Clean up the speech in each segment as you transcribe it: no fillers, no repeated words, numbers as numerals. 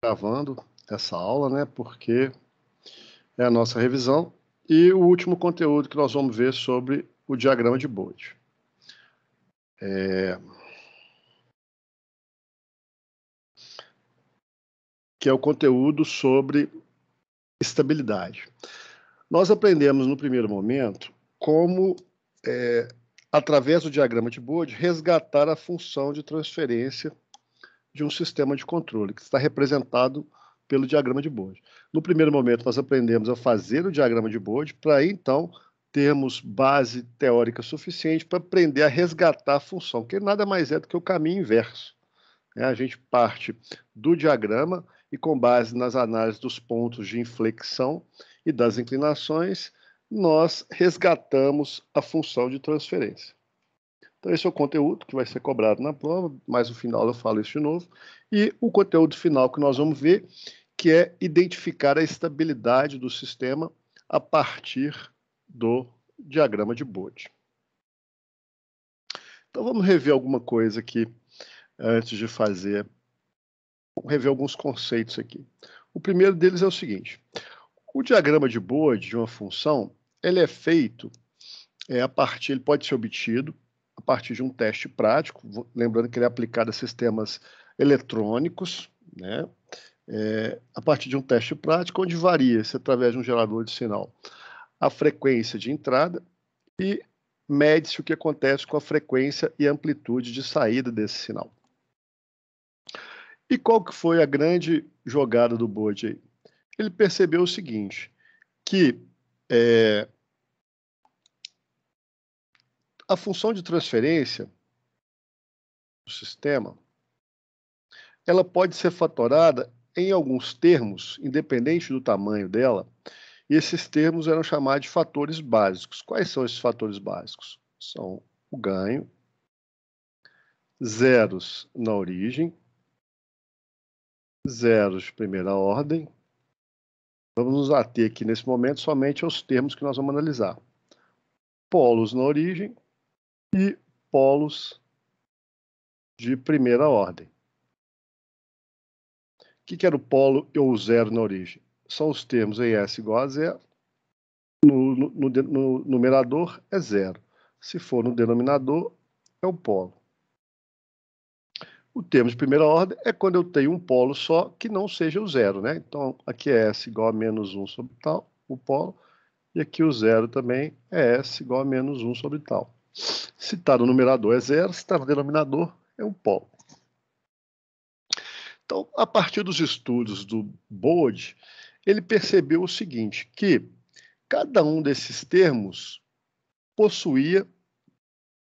Gravando essa aula, né? Porque é a nossa revisão e o último conteúdo que nós vamos ver sobre o diagrama de Bode. Que é o conteúdo sobre estabilidade. Nós aprendemos no primeiro momento como, através do diagrama de Bode, resgatar a função de transferência de um sistema de controle, que está representado pelo diagrama de Bode. No primeiro momento, nós aprendemos a fazer o diagrama de Bode, para então termos base teórica suficiente para aprender a resgatar a função, que nada mais é do que o caminho inverso. A gente parte do diagrama e, com base nas análises dos pontos de inflexão e das inclinações, nós resgatamos a função de transferência. Então, esse é o conteúdo que vai ser cobrado na prova, mas no final eu falo isso de novo. E o conteúdo final que nós vamos ver, que é identificar a estabilidade do sistema a partir do diagrama de Bode. Então, vamos rever alguma coisa aqui antes de fazer. Vamos rever alguns conceitos aqui. O primeiro deles é o seguinte: o diagrama de Bode de uma função, ele é feito ele pode ser obtido a partir de um teste prático, lembrando que ele é aplicado a sistemas eletrônicos, né? A partir de um teste prático, onde varia-se, através de um gerador de sinal, a frequência de entrada e mede-se o que acontece com a frequência e amplitude de saída desse sinal. E qual que foi a grande jogada do Bode aí? Ele percebeu o seguinte, que a função de transferência do sistema, ela pode ser fatorada em alguns termos, independente do tamanho dela, e esses termos eram chamados de fatores básicos. Quais são esses fatores básicos? São o ganho, zeros na origem, zeros de primeira ordem. Vamos nos ater aqui nesse momento somente aos termos que nós vamos analisar. Polos na origem e polos de primeira ordem. O que era o polo ou o zero na origem? São os termos em S igual a zero. No numerador é zero. Se for no denominador, é o polo. O termo de primeira ordem é quando eu tenho um polo só que não seja o zero, né? Então, aqui é S igual a menos 1 sobre tal, o polo. E aqui o zero também é S igual a menos 1 sobre tal. Se está no numerador é zero, se está no denominador é um polo. Então, a partir dos estudos do Bode, ele percebeu o seguinte, que cada um desses termos possuía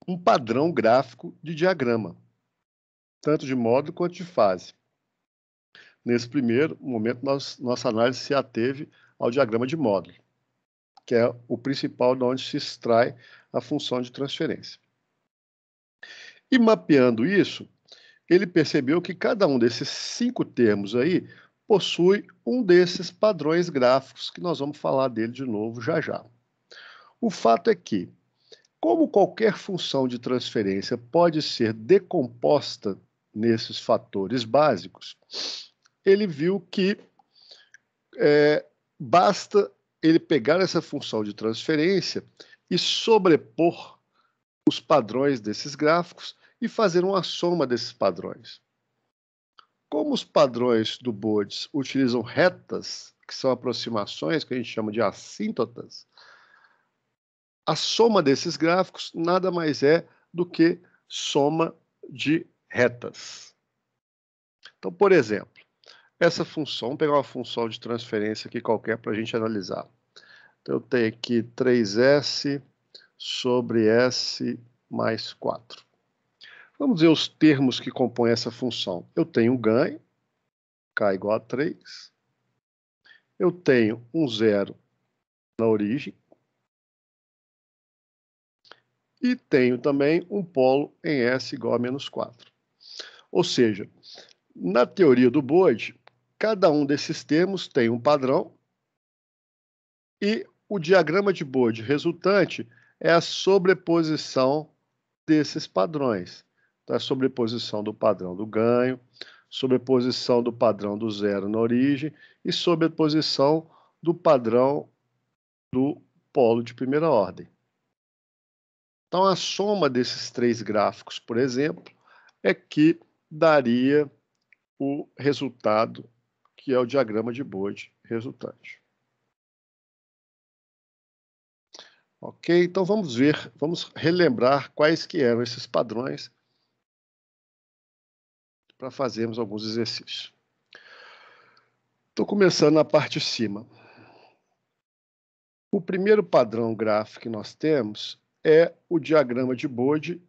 um padrão gráfico de diagrama, tanto de módulo quanto de fase. Nesse primeiro momento, nossa análise se ateve ao diagrama de módulo, que é o principal de onde se extrai a função de transferência. E mapeando isso, ele percebeu que cada um desses 5 termos aí possui um desses padrões gráficos, que nós vamos falar dele de novo já já. O fato é que, como qualquer função de transferência pode ser decomposta nesses fatores básicos, ele viu que basta ele pegar essa função de transferência e sobrepor os padrões desses gráficos e fazer uma soma desses padrões. Como os padrões do Bode utilizam retas, que são aproximações que a gente chama de assíntotas, a soma desses gráficos nada mais é do que soma de retas. Então, por exemplo, essa função, vamos pegar uma função de transferência aqui qualquer para a gente analisar. Então, eu tenho aqui 3S sobre S mais 4. Vamos ver os termos que compõem essa função. Eu tenho um ganho, K igual a 3. Eu tenho um zero na origem. E tenho também um polo em S igual a menos 4. Ou seja, na teoria do Bode, cada um desses termos tem um padrão e o diagrama de Bode resultante é a sobreposição desses padrões. Então, a sobreposição do padrão do ganho, sobreposição do padrão do zero na origem e sobreposição do padrão do polo de primeira ordem. Então, a soma desses três gráficos, por exemplo, é que daria o resultado, que é o diagrama de Bode resultante. Ok? Então, vamos relembrar quais que eram esses padrões para fazermos alguns exercícios. Estou começando na parte de cima. O primeiro padrão gráfico que nós temos é o diagrama de Bode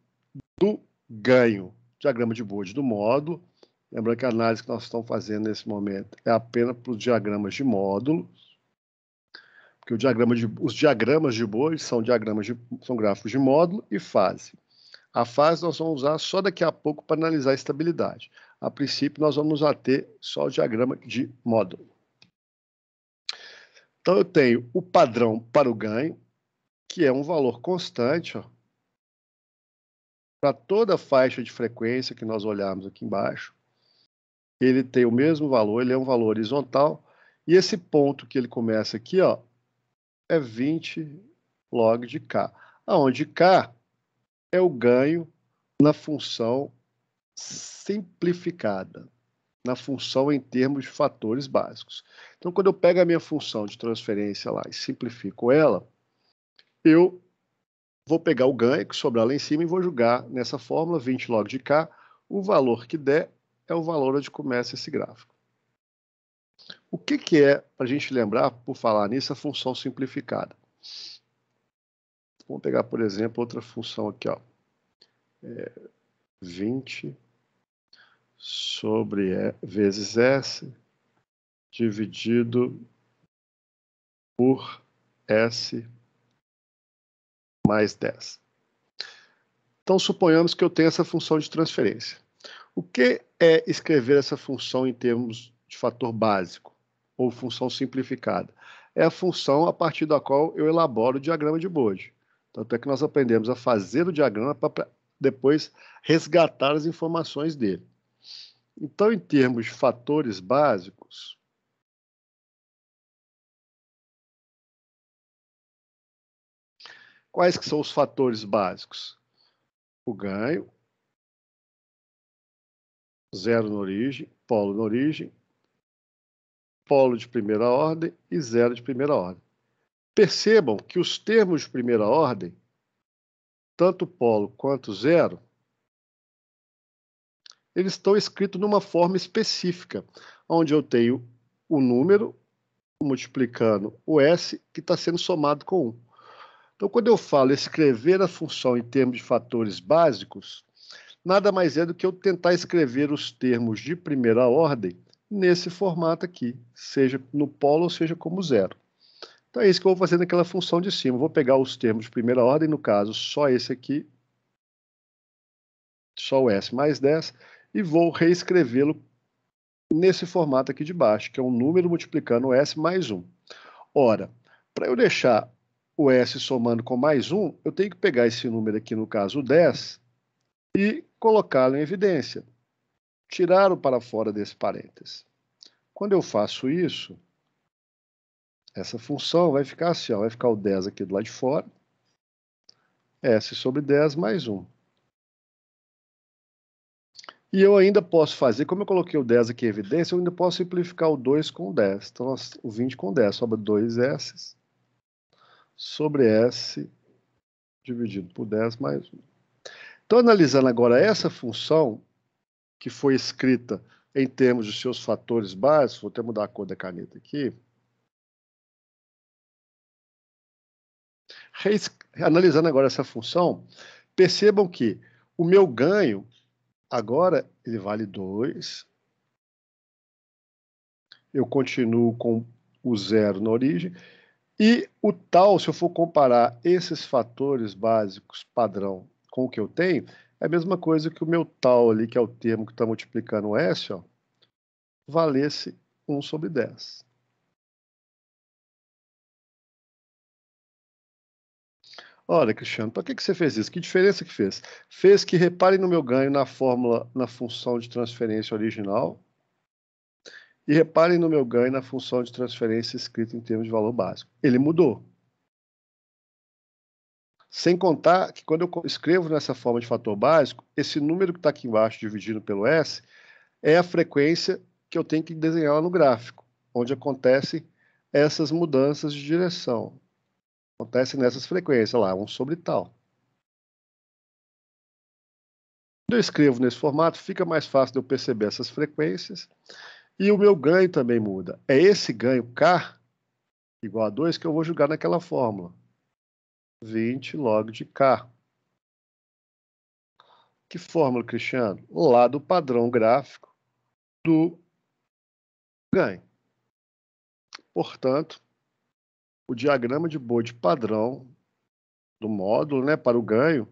do ganho. Diagrama de Bode do módulo. Lembrando que a análise que nós estamos fazendo nesse momento é apenas para os diagramas de módulo, porque os diagramas de Bode são gráficos de módulo e fase. A fase nós vamos usar só daqui a pouco para analisar a estabilidade. A princípio, nós vamos nos ater só ao diagrama de módulo. Então, eu tenho o padrão para o ganho, que é um valor constante, para toda a faixa de frequência que nós olharmos aqui embaixo. Ele tem o mesmo valor, ele é um valor horizontal, e esse ponto que ele começa aqui, é 20 log de K, onde K é o ganho na função simplificada, na função em termos de fatores básicos. Então, quando eu pego a minha função de transferência lá e simplifico ela, eu vou pegar o ganho que sobrar lá em cima e vou jogar nessa fórmula 20 log de K, o valor que der é o valor onde começa esse gráfico. O que é, para a gente lembrar, por falar nisso, a função simplificada? Vamos pegar, por exemplo, outra função aqui, 20 sobre vezes S dividido por S mais 10. Então, suponhamos que eu tenho essa função de transferência. O que é escrever essa função em termos de fator básico, ou função simplificada? É a função a partir da qual eu elaboro o diagrama de Bode. Tanto é que nós aprendemos a fazer o diagrama para depois resgatar as informações dele. Então, em termos de fatores básicos, quais que são os fatores básicos? O ganho, zero na origem, polo de primeira ordem e zero de primeira ordem. Percebam que os termos de primeira ordem, tanto polo quanto zero, eles estão escritos numa forma específica, onde eu tenho o número multiplicando o S, que está sendo somado com 1. Então, quando eu falo escrever a função em termos de fatores básicos, nada mais é do que eu tentar escrever os termos de primeira ordem nesse formato aqui, seja no polo ou seja como zero. Então, é isso que eu vou fazer naquela função de cima. Eu vou pegar os termos de primeira ordem, no caso, só esse aqui, só o S mais 10, e vou reescrevê-lo nesse formato aqui de baixo, que é um número multiplicando o S mais 1. Ora, para eu deixar o S somando com mais 1, eu tenho que pegar esse número aqui, no caso 10, e colocá-lo em evidência. Tirá-lo para fora desse parênteses. Quando eu faço isso, essa função vai ficar assim, vai ficar o 10 aqui do lado de fora, S sobre 10 mais 1. E eu ainda posso fazer, como eu coloquei o 10 aqui em evidência, eu ainda posso simplificar o 2 com o 10. Então, o 20 com 10 sobra 2S sobre S dividido por 10 mais 1. Então, analisando agora essa função, que foi escrita em termos de seus fatores básicos, vou até mudar a cor da caneta aqui. Analisando agora essa função, percebam que o meu ganho, agora, ele vale 2. Eu continuo com o zero na origem. E o tal, se eu for comparar esses fatores básicos padrão com o que eu tenho, é a mesma coisa que o meu tal ali, que é o termo que está multiplicando o S, valesse 1 sobre 10. Olha, Cristiano, para que você fez isso? Que diferença que fez? Fez que reparem no meu ganho na fórmula, na função de transferência original, e reparem no meu ganho na função de transferência escrita em termos de valor básico. Ele mudou. Sem contar que quando eu escrevo nessa forma de fator básico, esse número que está aqui embaixo dividido pelo S é a frequência que eu tenho que desenhar lá no gráfico, onde acontecem essas mudanças de direção. Acontece nessas frequências lá, 1 sobre tal. Quando eu escrevo nesse formato, fica mais fácil de eu perceber essas frequências e o meu ganho também muda. É esse ganho K igual a 2 que eu vou jogar naquela fórmula. 20 log de K. Que fórmula, Cristiano? Lá do padrão gráfico do ganho. Portanto, o diagrama de Bode padrão do módulo, né, para o ganho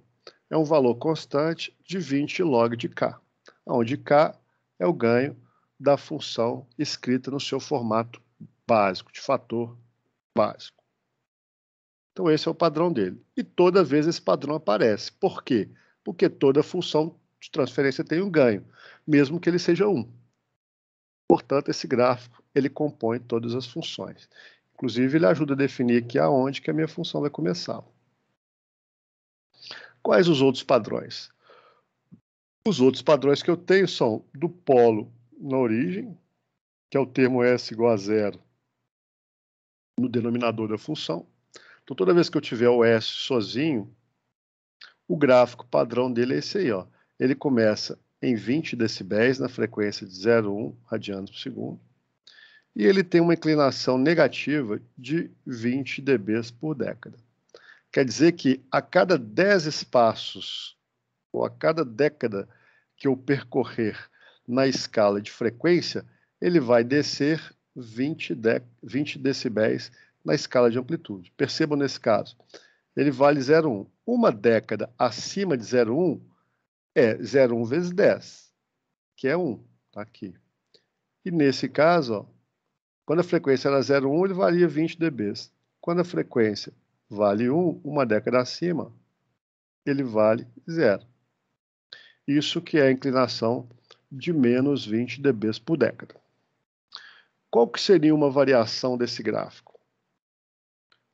é um valor constante de 20 log de K, onde K é o ganho da função escrita no seu formato básico, de fator básico. Então, esse é o padrão dele. E toda vez esse padrão aparece. Por quê? Porque toda função de transferência tem um ganho, mesmo que ele seja 1. Portanto, esse gráfico ele compõe todas as funções. Inclusive, ele ajuda a definir aqui aonde que a minha função vai começar. Quais os outros padrões? Os outros padrões que eu tenho são do polo na origem, que é o termo S igual a 0 no denominador da função. Então, toda vez que eu tiver o S sozinho, o gráfico padrão dele é esse aí, ó. Ele começa em 20 decibéis na frequência de 0,1 radianos por segundo, e ele tem uma inclinação negativa de 20 dB por década. Quer dizer que a cada 10 espaços, ou a cada década que eu percorrer na escala de frequência, ele vai descer 20 decibéis na escala de amplitude. Percebam nesse caso, ele vale 0,1. Uma década acima de 0,1 é 0,1 vezes 10, que é 1, tá aqui. E nesse caso, ó, quando a frequência era 0,1, ele valia 20 dB. Quando a frequência vale 1, uma década acima, ele vale 0. Isso que é a inclinação de menos 20 dB por década. Qual que seria uma variação desse gráfico?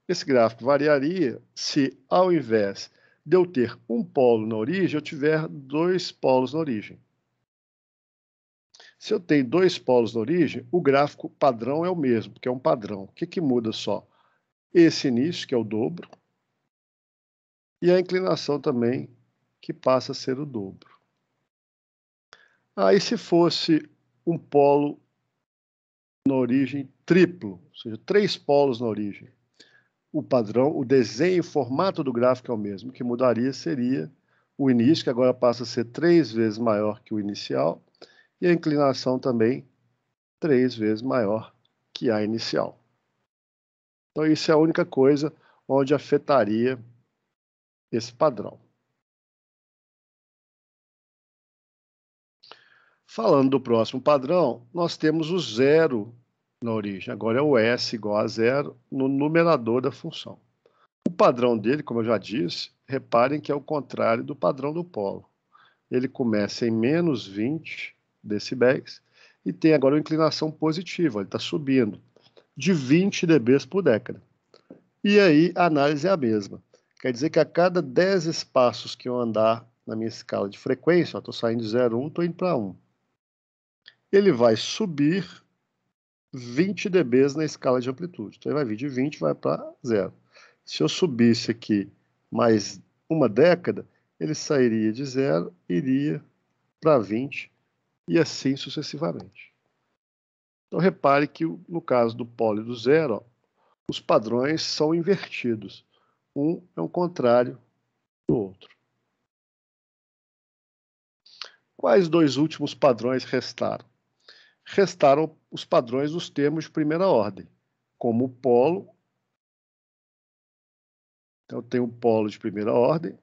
Esse gráfico variaria se, ao invés de eu ter um polo na origem, eu tiver 2 polos na origem. Se eu tenho 2 polos na origem, o gráfico padrão é o mesmo, porque é um padrão. O que muda só? Esse início, que é o dobro, e a inclinação também, que passa a ser o dobro. Aí, se fosse um polo na origem triplo, ou seja, 3 polos na origem, o padrão, o desenho, o formato do gráfico é o mesmo. O que mudaria seria o início, que agora passa a ser 3 vezes maior que o inicial, e a inclinação também 3 vezes maior que a inicial. Então, isso é a única coisa onde afetaria esse padrão. Falando do próximo padrão, nós temos o zero na origem. Agora é o S igual a 0 no numerador da função. O padrão dele, como eu já disse, reparem que é o contrário do padrão do polo. Ele começa em menos 20 decibéis e tem agora uma inclinação positiva, ele está subindo, de 20 dB por década. E aí a análise é a mesma. Quer dizer que a cada 10 espaços que eu andar na minha escala de frequência, estou saindo de 0,1, estou indo para 1. Ele vai subir 20 dB na escala de amplitude. Então, ele vai vir de 20 e vai para 0. Se eu subisse aqui mais uma década, ele sairia de 0, iria para 20 e assim sucessivamente. Então, repare que no caso do polo e do zero, ó, os padrões são invertidos. Um é o contrário do outro. Quais dois últimos padrões restaram? Restaram os padrões dos termos de primeira ordem, como o polo. Então, eu tenho um polo de primeira ordem.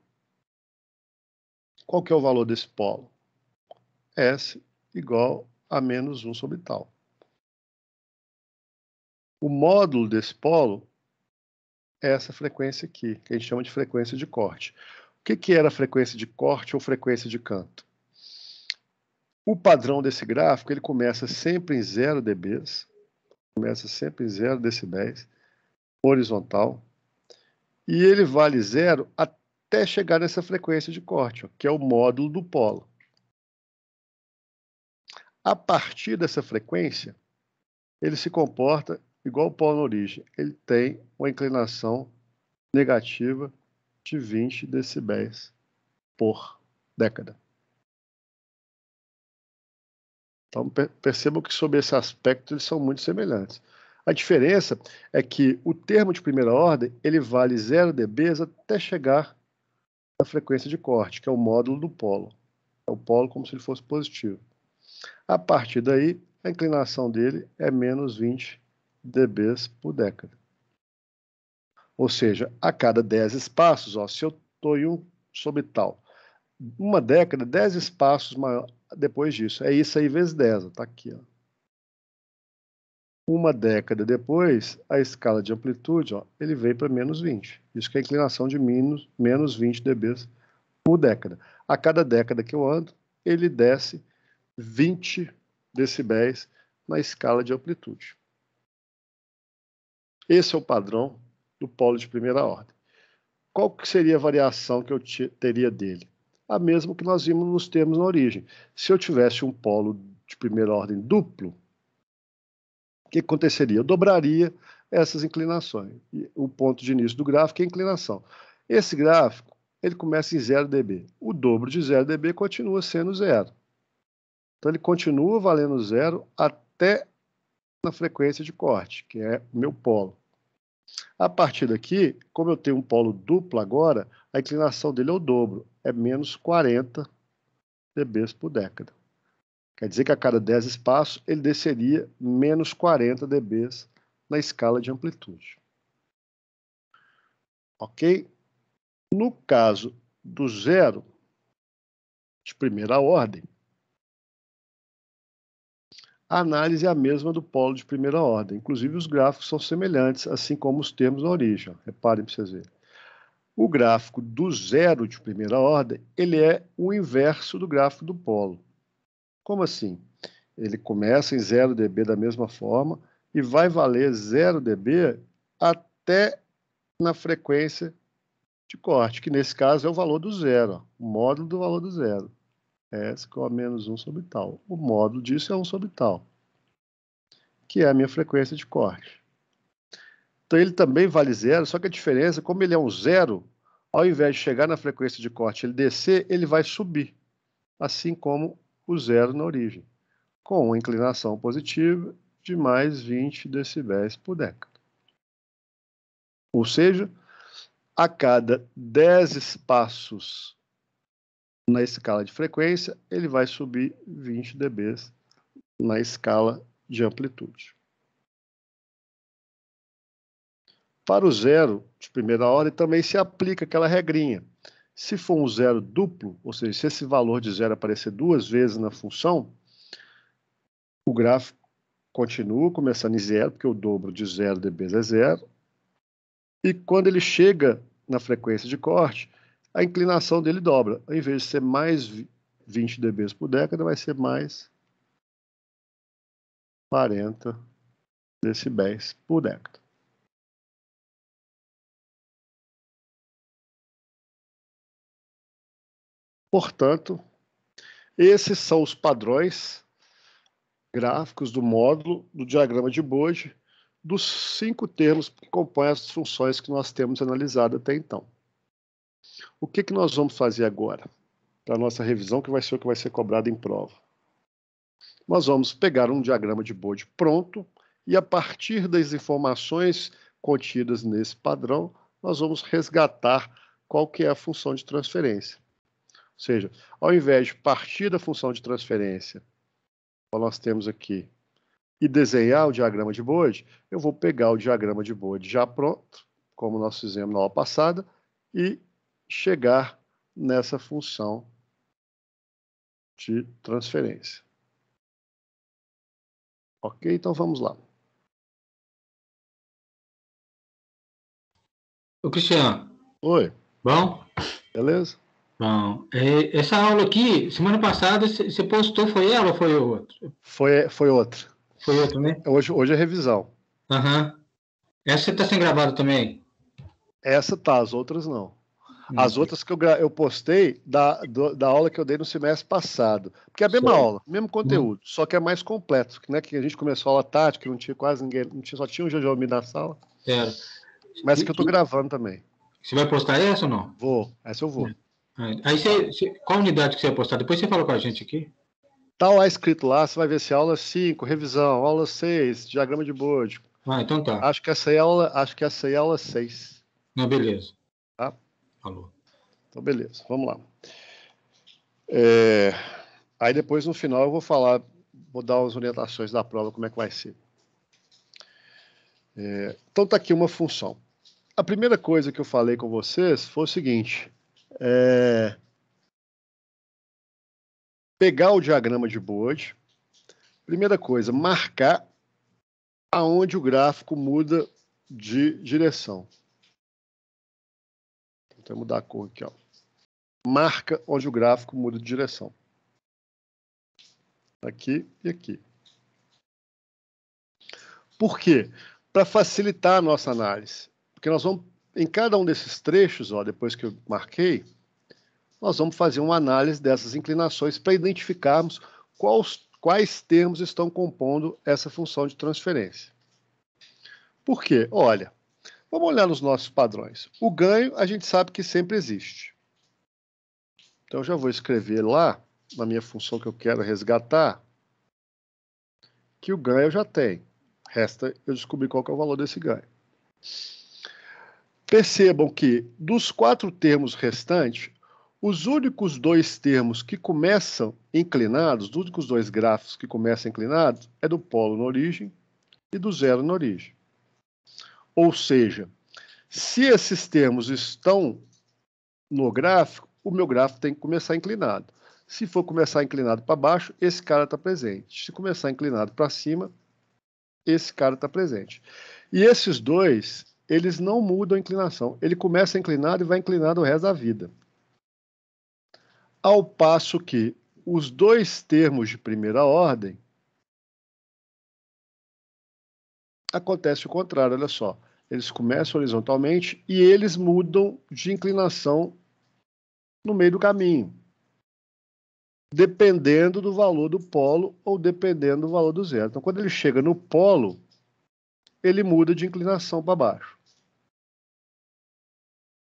Qual que é o valor desse polo? S igual a menos 1 sobre tal. O módulo desse polo essa frequência aqui, que a gente chama de frequência de corte. O que era frequência de corte ou frequência de canto? O padrão desse gráfico, ele começa sempre em 0 dB, começa sempre em 0 decibéis, horizontal, e ele vale 0 até chegar nessa frequência de corte, ó, que é o módulo do polo. A partir dessa frequência, ele se comporta igual o polo na origem. Ele tem uma inclinação negativa de 20 decibéis por década. Então, percebam que, sob esse aspecto, eles são muito semelhantes. A diferença é que o termo de primeira ordem ele vale 0 dB até chegar na frequência de corte, que é o módulo do polo. É o polo como se ele fosse positivo. A partir daí, a inclinação dele é menos 20 dB por década. Ou seja, a cada 10 espaços, ó, se eu estou em um sobre tal, uma década, 10 espaços maior depois disso. É isso aí vezes 10, está aqui. Ó. Uma década depois, a escala de amplitude, ó, ele veio para menos 20. Isso que é a inclinação de menos 20 dB por década. A cada década que eu ando, ele desce 20 decibéis na escala de amplitude. Esse é o padrão do polo de primeira ordem. Qual que seria a variação que eu teria dele? A mesma que nós vimos nos termos na origem. Se eu tivesse um polo de primeira ordem duplo, o que aconteceria? Eu dobraria essas inclinações. E o ponto de início do gráfico é a inclinação. Esse gráfico ele começa em 0 dB. O dobro de 0 dB continua sendo 0. Então, ele continua valendo 0 até na frequência de corte, que é o meu polo. A partir daqui, como eu tenho um polo duplo agora, a inclinação dele é o dobro, é menos 40 dB por década. Quer dizer que a cada 10 espaços, ele desceria menos 40 dB na escala de amplitude. Ok? No caso do zero de primeira ordem, a análise é a mesma do polo de primeira ordem. Inclusive, os gráficos são semelhantes, assim como os termos na origem. Reparem para vocês verem. O gráfico do zero de primeira ordem, ele é o inverso do gráfico do polo. Como assim? Ele começa em 0 dB da mesma forma e vai valer 0 dB até na frequência de corte, que nesse caso é o valor do zero, ó, o módulo do valor do zero. S igual a menos 1 sobre tal. O módulo disso é 1 sobre tal, que é a minha frequência de corte. Então ele também vale zero, só que a diferença, como ele é um zero, ao invés de chegar na frequência de corte ele descer, ele vai subir, assim como o zero na origem, com uma inclinação positiva de mais 20 decibéis por década. Ou seja, a cada 10 espaços na escala de frequência, ele vai subir 20 dB na escala de amplitude. Para o zero de primeira ordem também se aplica aquela regrinha. Se for um zero duplo, ou seja, se esse valor de zero aparecer 2 vezes na função, o gráfico continua começando em zero, porque o dobro de 0 dB é zero. E quando ele chega na frequência de corte, a inclinação dele dobra. Ao invés de ser mais 20 dB por década, vai ser mais 40 decibéis por década. Portanto, esses são os padrões gráficos do módulo do diagrama de Bode dos 5 termos que compõem as funções que nós temos analisado até então. O que nós vamos fazer agora? Para a nossa revisão, que vai ser o que vai ser cobrado em prova. Nós vamos pegar um diagrama de Bode pronto e, a partir das informações contidas nesse padrão, nós vamos resgatar qual que é a função de transferência. Ou seja, ao invés de partir da função de transferência, que nós temos aqui, e desenhar o diagrama de Bode, eu vou pegar o diagrama de Bode já pronto, como nós fizemos na aula passada, e chegar nessa função de transferência. Ok? Então vamos lá. Ô, Cristiano, Oi, bom? beleza? Bom. Essa aula aqui, semana passada, você postou, foi ela ou foi outro? Foi outra. Foi outro, né? Hoje é revisão. Aham. Essa você está sendo gravada também? Essa tá, as outras não. As Hum. outras que eu postei da aula que eu dei no semestre passado. Porque é a mesma Sei. aula, mesmo conteúdo, só que é mais completo, né? Que a gente começou a aula tática, não tinha quase ninguém, não tinha, só tinha um Jajomir na sala. Era. Mas que eu tô gravando também. Você vai postar essa ou não? Essa eu vou. Aí Tá, qual unidade que você vai postar? Depois você fala com a gente aqui. tá lá escrito lá, você vai ver se aula 5, revisão, aula 6, diagrama de Bode. Ah, então tá. Acho que essa aí é aula 6, Não, beleza. tá? Falou. Então, beleza, vamos lá. É, Aí depois, no final, eu vou falar, vou dar umas orientações da prova, como é que vai ser. Então, tá aqui uma função. A primeira coisa que eu falei com vocês foi o seguinte, pegar o diagrama de Bode, primeira coisa, marcar aonde o gráfico muda de direção. Vou mudar a cor aqui, ó. Marca onde o gráfico muda de direção. Aqui e aqui. Por quê? Para facilitar a nossa análise. Porque nós vamos, em cada um desses trechos, ó, depois que eu marquei, nós vamos fazer uma análise dessas inclinações para identificarmos quais termos estão compondo essa função de transferência. Por quê? Olha, vamos olhar nos nossos padrões. O ganho, a gente sabe que sempre existe. Então, eu já vou escrever lá, na minha função que eu quero resgatar, que o ganho eu já tenho. Resta eu descobrir qual que é o valor desse ganho. Percebam que, dos 4 termos restantes, os únicos 2 termos que começam inclinados, os únicos 2 gráficos que começam inclinados, é do polo na origem e do zero na origem. Ou seja, se esses termos estão no gráfico, o meu gráfico tem que começar inclinado. Se for começar inclinado para baixo, esse cara está presente. Se começar inclinado para cima, esse cara está presente. E esses dois, eles não mudam a inclinação. Ele começa inclinado e vai inclinado o resto da vida. Ao passo que os 2 termos de primeira ordem, acontece o contrário, olha só. Eles começam horizontalmente e eles mudam de inclinação no meio do caminho, dependendo do valor do polo ou dependendo do valor do zero. Então, quando ele chega no polo, ele muda de inclinação para baixo.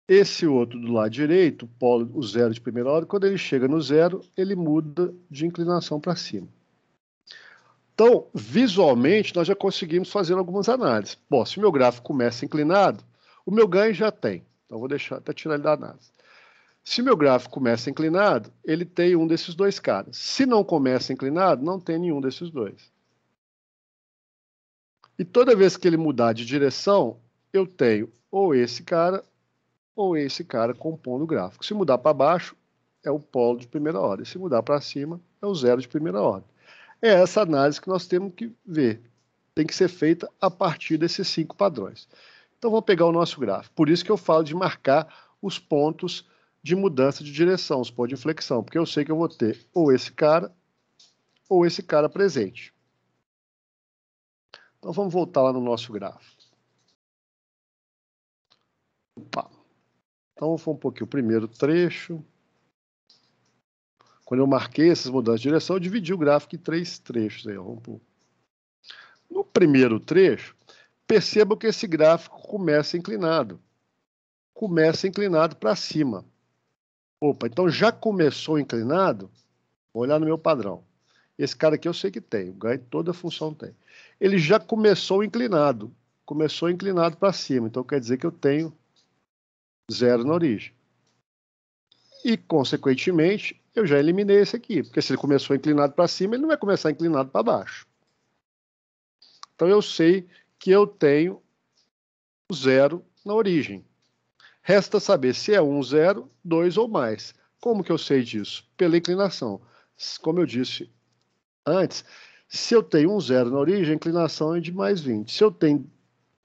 Esse outro do lado direito, o zero de primeira ordem, quando ele chega no zero, ele muda de inclinação para cima. Então, visualmente, nós já conseguimos fazer algumas análises. Bom, se o meu gráfico começa inclinado, o meu ganho já tem. Então, vou deixar até tirar ele da análise. Se o meu gráfico começa inclinado, ele tem um desses 2 caras. Se não começa inclinado, não tem nenhum desses 2. E toda vez que ele mudar de direção, eu tenho ou esse cara compondo o gráfico. Se mudar para baixo, é o polo de primeira ordem. Se mudar para cima, é o zero de primeira ordem. É essa análise que nós temos que ver. Tem que ser feita a partir desses 5 padrões. Então, vamos pegar o nosso gráfico. Por isso que eu falo de marcar os pontos de mudança de direção, os pontos de inflexão, porque eu sei que eu vou ter ou esse cara presente. Então, vamos voltar lá no nosso gráfico. Opa. Então, vamos um pouquinho o primeiro trecho. Quando eu marquei essas mudanças de direção, eu dividi o gráfico em 3 trechos. Aí, no primeiro trecho, percebam que esse gráfico começa inclinado. Começa inclinado para cima. Opa, então já começou inclinado? Vou olhar no meu padrão. Esse cara aqui eu sei que tem, o ganho toda a função tem. Ele já começou inclinado para cima, então quer dizer que eu tenho zero na origem. E, consequentemente, eu já eliminei esse aqui, porque se ele começou inclinado para cima, ele não vai começar inclinado para baixo. Então eu sei que eu tenho zero na origem. Resta saber se é 1, 0, 2 ou mais. Como que eu sei disso? Pela inclinação. Como eu disse antes, se eu tenho um 0 na origem, a inclinação é de mais 20. Se eu tenho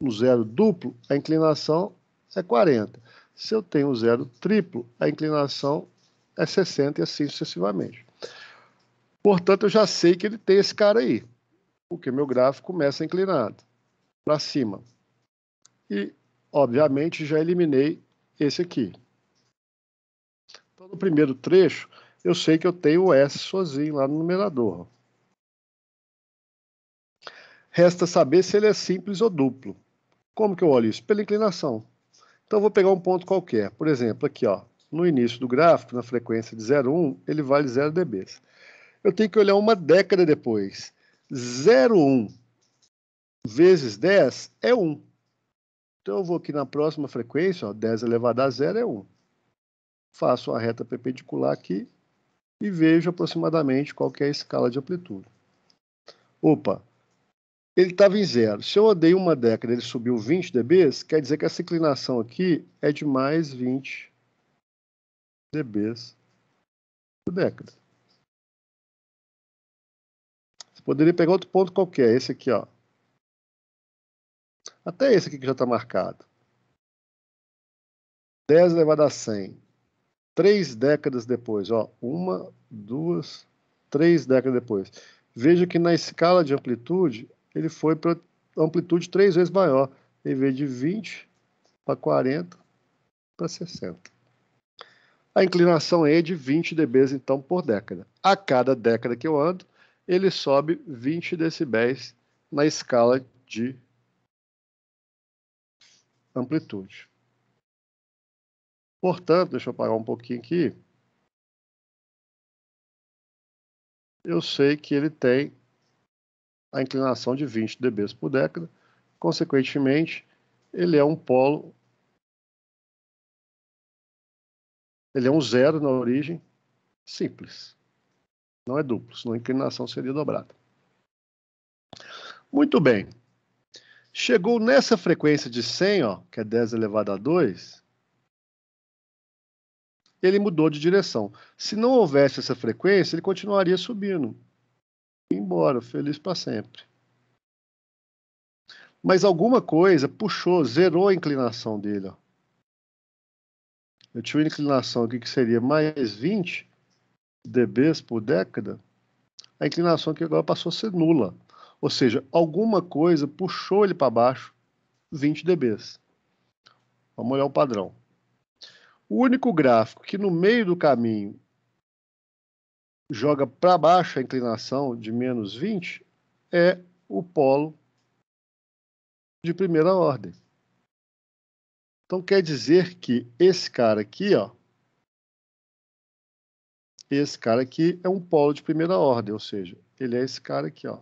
um zero duplo, a inclinação é 40. Se eu tenho um zero triplo, a inclinação é 60 e assim sucessivamente. Portanto, eu já sei que ele tem esse cara aí, porque meu gráfico começa inclinado para cima. E, obviamente, já eliminei esse aqui. Então, no primeiro trecho, eu sei que eu tenho o S sozinho lá no numerador. Resta saber se ele é simples ou duplo. Como que eu olho isso? Pela inclinação. Então, eu vou pegar um ponto qualquer. Por exemplo, aqui, ó, no início do gráfico, na frequência de 0,1, ele vale 0 dB. Eu tenho que olhar uma década depois. 0,1 vezes 10 é 1. Então, eu vou aqui na próxima frequência, ó, 10 elevado a 0 é 1. Faço a reta perpendicular aqui e vejo aproximadamente qual que é a escala de amplitude. Opa, ele estava em 0. Se eu andei uma década e ele subiu 20 dB, quer dizer que essa inclinação aqui é de mais 20 dB por década. Você poderia pegar outro ponto qualquer, esse aqui, ó. Até esse aqui que já está marcado. 10 elevado a 100. 3 décadas depois, ó. 1, 2, 3 décadas depois. Veja que na escala de amplitude, ele foi para amplitude 3 vezes maior. Ele veio de 20 para 40 para 60. A inclinação é de 20 dB, então, por década. A cada década que eu ando, ele sobe 20 decibéis na escala de amplitude. Portanto, deixa eu apagar um pouquinho aqui. Eu sei que ele tem a inclinação de 20 dB por década. Consequentemente, ele é um polo, ele é um zero na origem, simples. Não é duplo, senão a inclinação seria dobrada. Muito bem. Chegou nessa frequência de 100, ó, que é 10 elevado a 2, ele mudou de direção. Se não houvesse essa frequência, ele continuaria subindo. Embora, feliz para sempre. Mas alguma coisa puxou, zerou a inclinação dele. Ó. Eu tinha uma inclinação aqui que seria mais 20 dB por década. A inclinação aqui agora passou a ser nula. Ou seja, alguma coisa puxou ele para baixo 20 dB. Vamos olhar o padrão. O único gráfico que no meio do caminho joga para baixo a inclinação de menos 20 é o polo de primeira ordem. Então quer dizer que esse cara aqui, ó, esse cara aqui é um polo de primeira ordem, ou seja, ele é esse cara aqui, ó.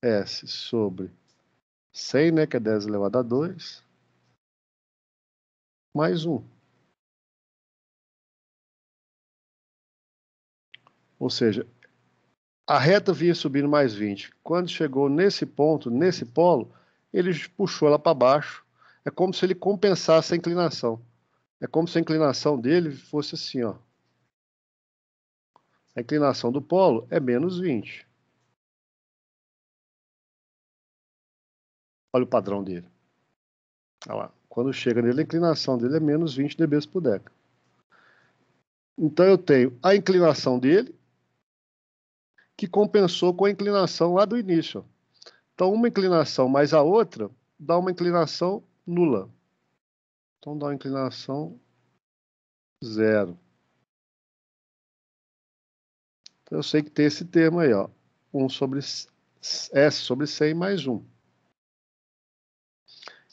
S sobre 100, né, que é 10 elevado a 2, mais 1. Ou seja, a reta vinha subindo mais 20. Quando chegou nesse ponto, nesse polo, ele puxou ela para baixo. É como se ele compensasse a inclinação. É como se a inclinação dele fosse assim, ó. A inclinação do polo é menos 20. Olha o padrão dele. Olha lá. Quando chega nele, a inclinação dele é menos 20 dB por década. Então eu tenho a inclinação dele, que compensou com a inclinação lá do início. Então uma inclinação mais a outra dá uma inclinação nula. Então dá uma inclinação zero. Então eu sei que tem esse termo aí, ó. 1 sobre S sobre 100 mais 1.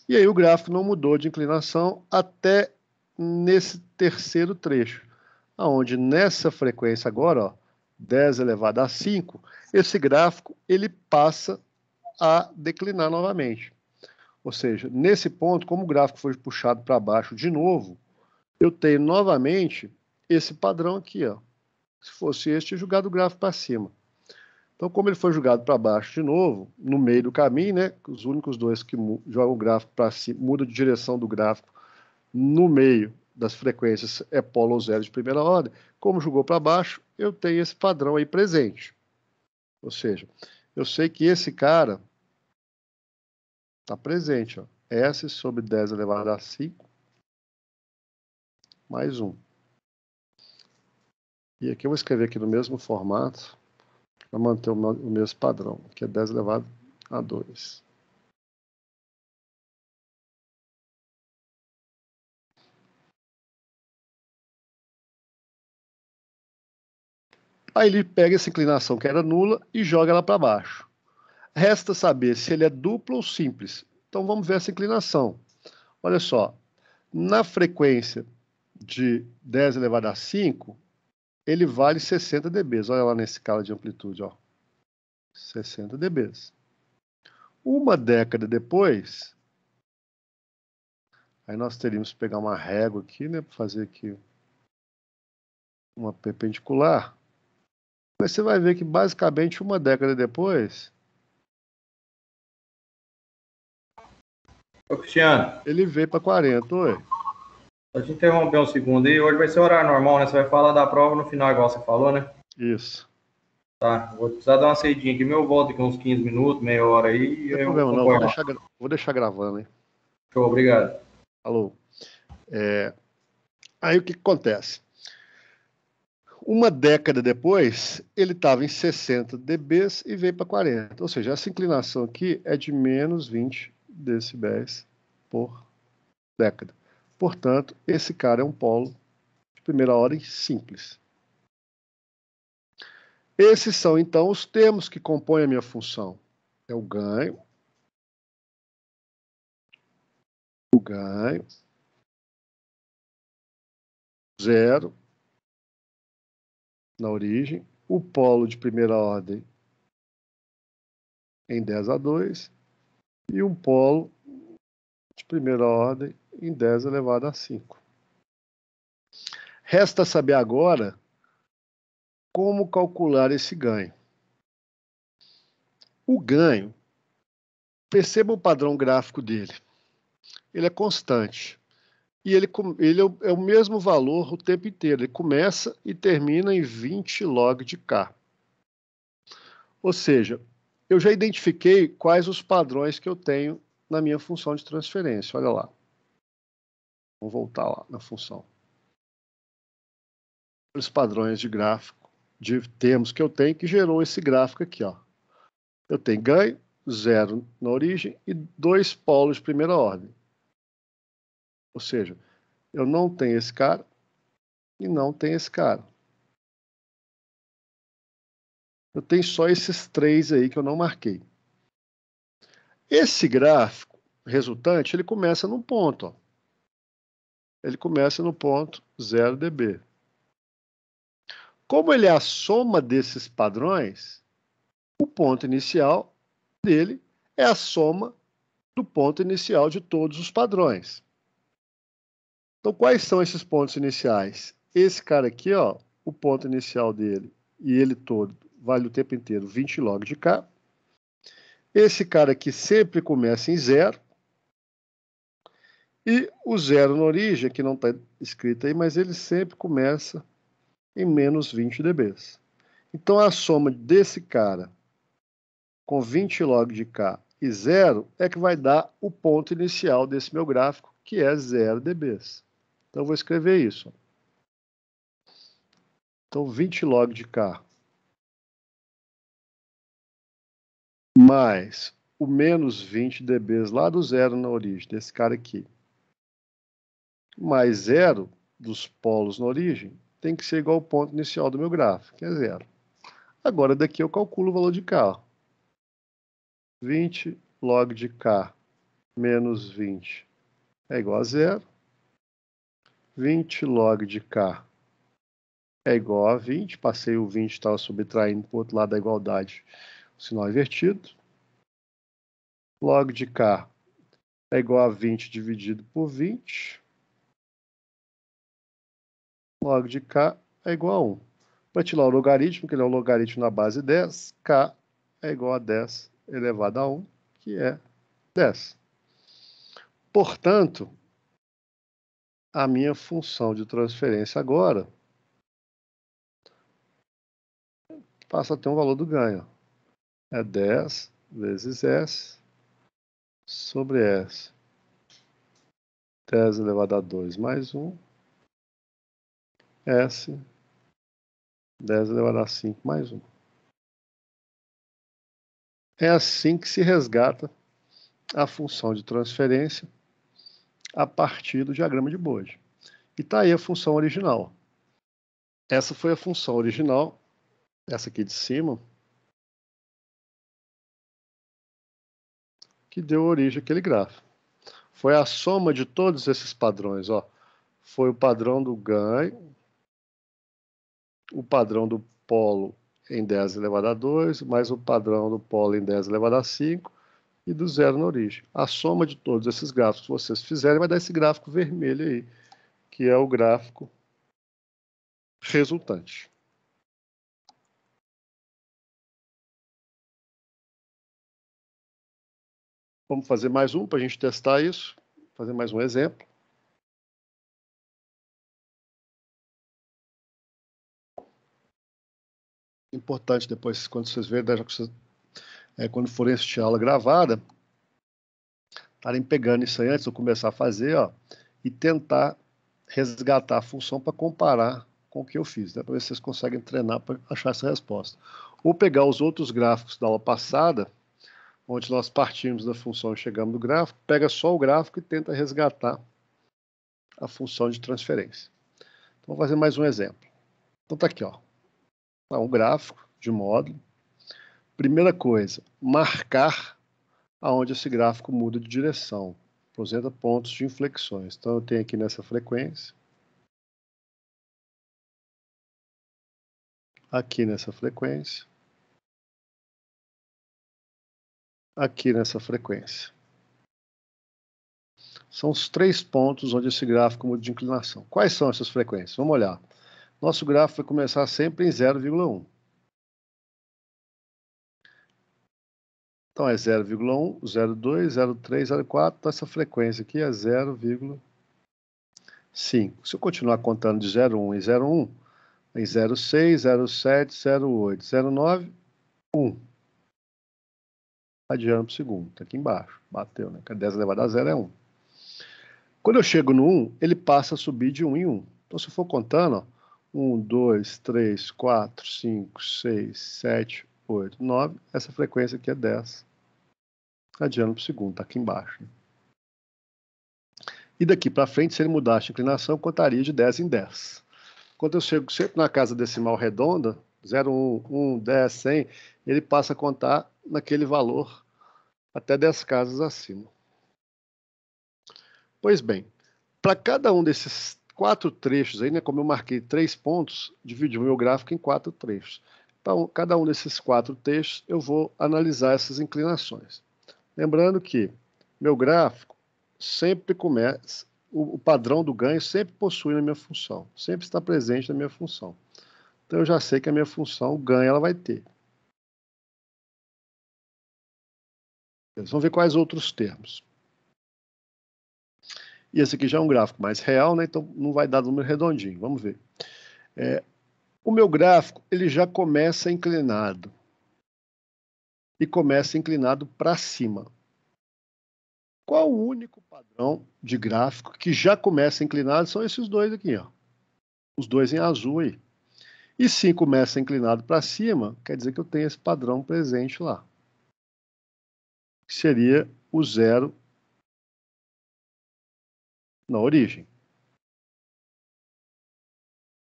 E aí o gráfico não mudou de inclinação até nesse terceiro trecho, onde nessa frequência agora, ó, 10 elevado a 5, esse gráfico ele passa a declinar novamente. Ou seja, nesse ponto, como o gráfico foi puxado para baixo de novo, eu tenho novamente esse padrão aqui, ó. Se fosse este, tinha jogado o gráfico para cima. Então, como ele foi jogado para baixo de novo, no meio do caminho, né, os únicos dois que jogam o gráfico para cima, mudam de direção do gráfico no meio das frequências é polo ou zero de primeira ordem, como jogou para baixo, eu tenho esse padrão aí presente. Ou seja, eu sei que esse cara está presente, ó. S sobre 10 elevado a 5 mais 1. E aqui eu vou escrever aqui no mesmo formato para manter o mesmo padrão, que é 10 elevado a 2. Aí ele pega essa inclinação que era nula e joga ela para baixo. Resta saber se ele é duplo ou simples. Então vamos ver essa inclinação. Olha só, na frequência de 10 elevado a 5, ele vale 60 dB. Olha lá na escala de amplitude, ó. 60 dB. Uma década depois, aí nós teríamos que pegar uma régua aqui, né, para fazer aqui uma perpendicular. Mas você vai ver que basicamente uma década depois, Ô, Cristiano, ele veio para 40. Oi. pode interromper um segundo aí. Hoje vai ser horário normal, né? Você vai falar da prova no final, igual você falou, né? Isso. Tá, vou precisar dar uma saidinha aqui. Meu volto aqui uns 15 minutos, meia hora aí. Não tem Eu problema, não. acompanho. Vou deixar gravando, hein? Show, obrigado. Alô. Aí o que acontece? Uma década depois, ele estava em 60 dB e veio para 40. Ou seja, essa inclinação aqui é de menos 20 decibéis por década. Portanto, esse cara é um polo de primeira ordem simples. Esses são, então, os termos que compõem a minha função. É o ganho, zero na origem, o polo de primeira ordem em 10 a 2 e um polo de primeira ordem em 10 elevado a 5. Resta saber agora como calcular esse ganho. O ganho, perceba o padrão gráfico dele. Ele é constante. E ele é o mesmo valor o tempo inteiro. Ele começa e termina em 20 log de K. Ou seja, eu já identifiquei quais os padrões que eu tenho na minha função de transferência. Olha lá. Vamos voltar lá na função. Os padrões de gráfico, de termos que eu tenho, que gerou esse gráfico aqui, ó. Eu tenho ganho, zero na origem e 2 polos de primeira ordem. Ou seja, eu não tenho esse cara e não tenho esse cara. Eu tenho só esses 3 aí que eu não marquei. Esse gráfico resultante, ele começa num ponto, ó. Ele começa no ponto 0 dB. Como ele é a soma desses padrões, o ponto inicial dele é a soma do ponto inicial de todos os padrões. Então, quais são esses pontos iniciais? Esse cara aqui, ó, o ponto inicial dele e ele todo vale o tempo inteiro 20 log de K. Esse cara aqui sempre começa em zero. E o zero na origem, que não está escrito aí, mas ele sempre começa em menos 20 dB. Então, a soma desse cara com 20 log de K e zero é que vai dar o ponto inicial desse meu gráfico, que é 0 dB. Então, eu vou escrever isso. Então, 20 log de K mais o menos 20 dB lá do zero na origem, desse cara aqui, mais zero dos polos na origem, tem que ser igual ao ponto inicial do meu gráfico, que é zero. Agora, daqui eu calculo o valor de K. 20 log de K menos 20 é igual a zero. 20 log de K é igual a 20. Passei o 20, estava subtraindo para o outro lado da igualdade, o sinal invertido. Log de K é igual a 20 dividido por 20. Log de K é igual a 1. Para tirar o logaritmo, que ele é um logaritmo na base 10, K é igual a 10 elevado a 1, que é 10. Portanto, a minha função de transferência agora passa a ter um valor do ganho. É 10 vezes S sobre S 10 elevado a 2 mais 1, S, 10 elevado a 5 mais 1. É assim que se resgata a função de transferência a partir do diagrama de Bode. E está aí a função original. Essa foi a função original, essa aqui de cima, que deu origem àquele gráfico. Foi a soma de todos esses padrões, ó. Foi o padrão do ganho, o padrão do polo em 10 elevado a 2, mais o padrão do polo em 10 elevado a 5 e do zero na origem. A soma de todos esses gráficos que vocês fizerem vai dar esse gráfico vermelho aí, que é o gráfico resultante. Vamos fazer mais um para a gente testar isso, fazer mais um exemplo. Importante depois, quando vocês verem, quando forem assistir a aula gravada, estarem pegando isso aí antes de eu começar a fazer, ó, e tentar resgatar a função para comparar com o que eu fiz, né, para ver se vocês conseguem treinar para achar essa resposta. Ou pegar os outros gráficos da aula passada, onde nós partimos da função e chegamos no gráfico, pega só o gráfico e tenta resgatar a função de transferência. Então, vou fazer mais um exemplo. Então, está aqui, ó. Tá um gráfico de módulo. Primeira coisa, marcar aonde esse gráfico muda de direção. Apresenta pontos de inflexões. Então, eu tenho aqui nessa frequência. Aqui nessa frequência. Aqui nessa frequência. São os 3 pontos onde esse gráfico muda de inclinação. Quais são essas frequências? Vamos olhar. Nosso gráfico vai começar sempre em 0,1. Então, é 0,1, 0,2, 0,3, 0,4. Então, essa frequência aqui é 0,5. Se eu continuar contando de 0,1 em 0,1, em 0,6, 0,7, 0,8, 0,9, 1. Adiando para o segundo. Está aqui embaixo. Bateu, né? 10 elevado a 0 é 1. Quando eu chego no 1, ele passa a subir de 1 em 1. Então, se eu for contando, ó, 1, 2, 3, 4, 5, 6, 7, 8, 9. Essa frequência aqui é 10. Adiando para o segundo. Está aqui embaixo. Né? E daqui para frente, se ele mudasse a inclinação, eu contaria de 10 em 10. Quando eu chego sempre na casa decimal redonda, 0, 1, 1, 10, 100, ele passa a contar naquele valor até 10 casas acima. Pois bem, para cada um desses 4 trechos aí, né, como eu marquei 3 pontos, dividi o meu gráfico em 4 trechos. Então, cada um desses 4 trechos, eu vou analisar essas inclinações. Lembrando que meu gráfico sempre começa, o padrão do ganho sempre possui na minha função, sempre está presente na minha função. Então, eu já sei que a minha função ganho ela vai ter. Vamos ver quais outros termos. E esse aqui já é um gráfico mais real, né? Então não vai dar número redondinho. Vamos ver. O meu gráfico ele já começa inclinado. E começa inclinado para cima. Qual o único padrão de gráfico que já começa inclinado? São esses dois aqui, ó. Os dois em azul aí. E se começa inclinado para cima, quer dizer que eu tenho esse padrão presente lá. Que seria o zero na origem.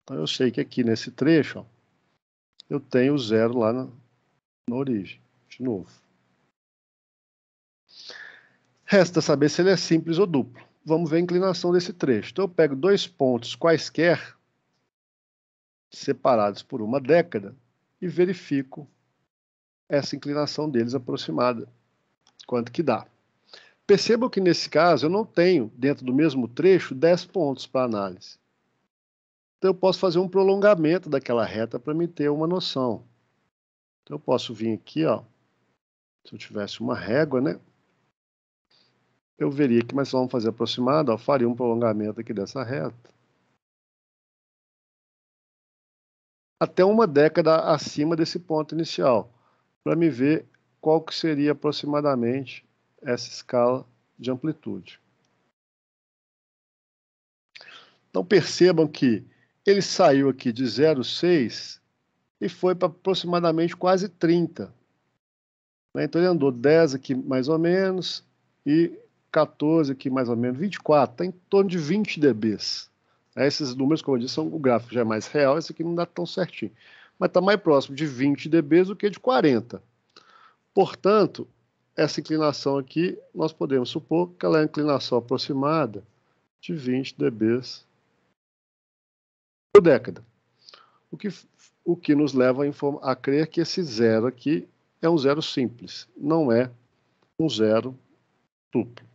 Então eu sei que aqui nesse trecho, ó, eu tenho o zero lá na origem. De novo. Resta saber se ele é simples ou duplo. Vamos ver a inclinação desse trecho. Então eu pego 2 pontos quaisquer, separados por uma década, e verifico essa inclinação deles aproximada. Quanto que dá. Percebam que nesse caso eu não tenho, dentro do mesmo trecho, 10 pontos para análise. Então eu posso fazer um prolongamento daquela reta para me ter uma noção. Então eu posso vir aqui, ó, se eu tivesse uma régua, né? Eu veria que, mas vamos fazer aproximado, ó, faria um prolongamento aqui dessa reta. Até uma década acima desse ponto inicial, para me ver qual que seria aproximadamente essa escala de amplitude. Então, percebam que ele saiu aqui de 0,6 e foi para aproximadamente quase 30. Né? Então, ele andou 10 aqui mais ou menos e 14 aqui mais ou menos, 24, está em torno de 20 dBs. Esses números, como eu disse, o gráfico já é mais real, esse aqui não dá tão certinho. Mas está mais próximo de 20 dBs do que de 40. Portanto, essa inclinação aqui, nós podemos supor que ela é a inclinação aproximada de 20 dBs por década. O que nos leva a crer que esse zero aqui é um zero simples, não é um zero duplo.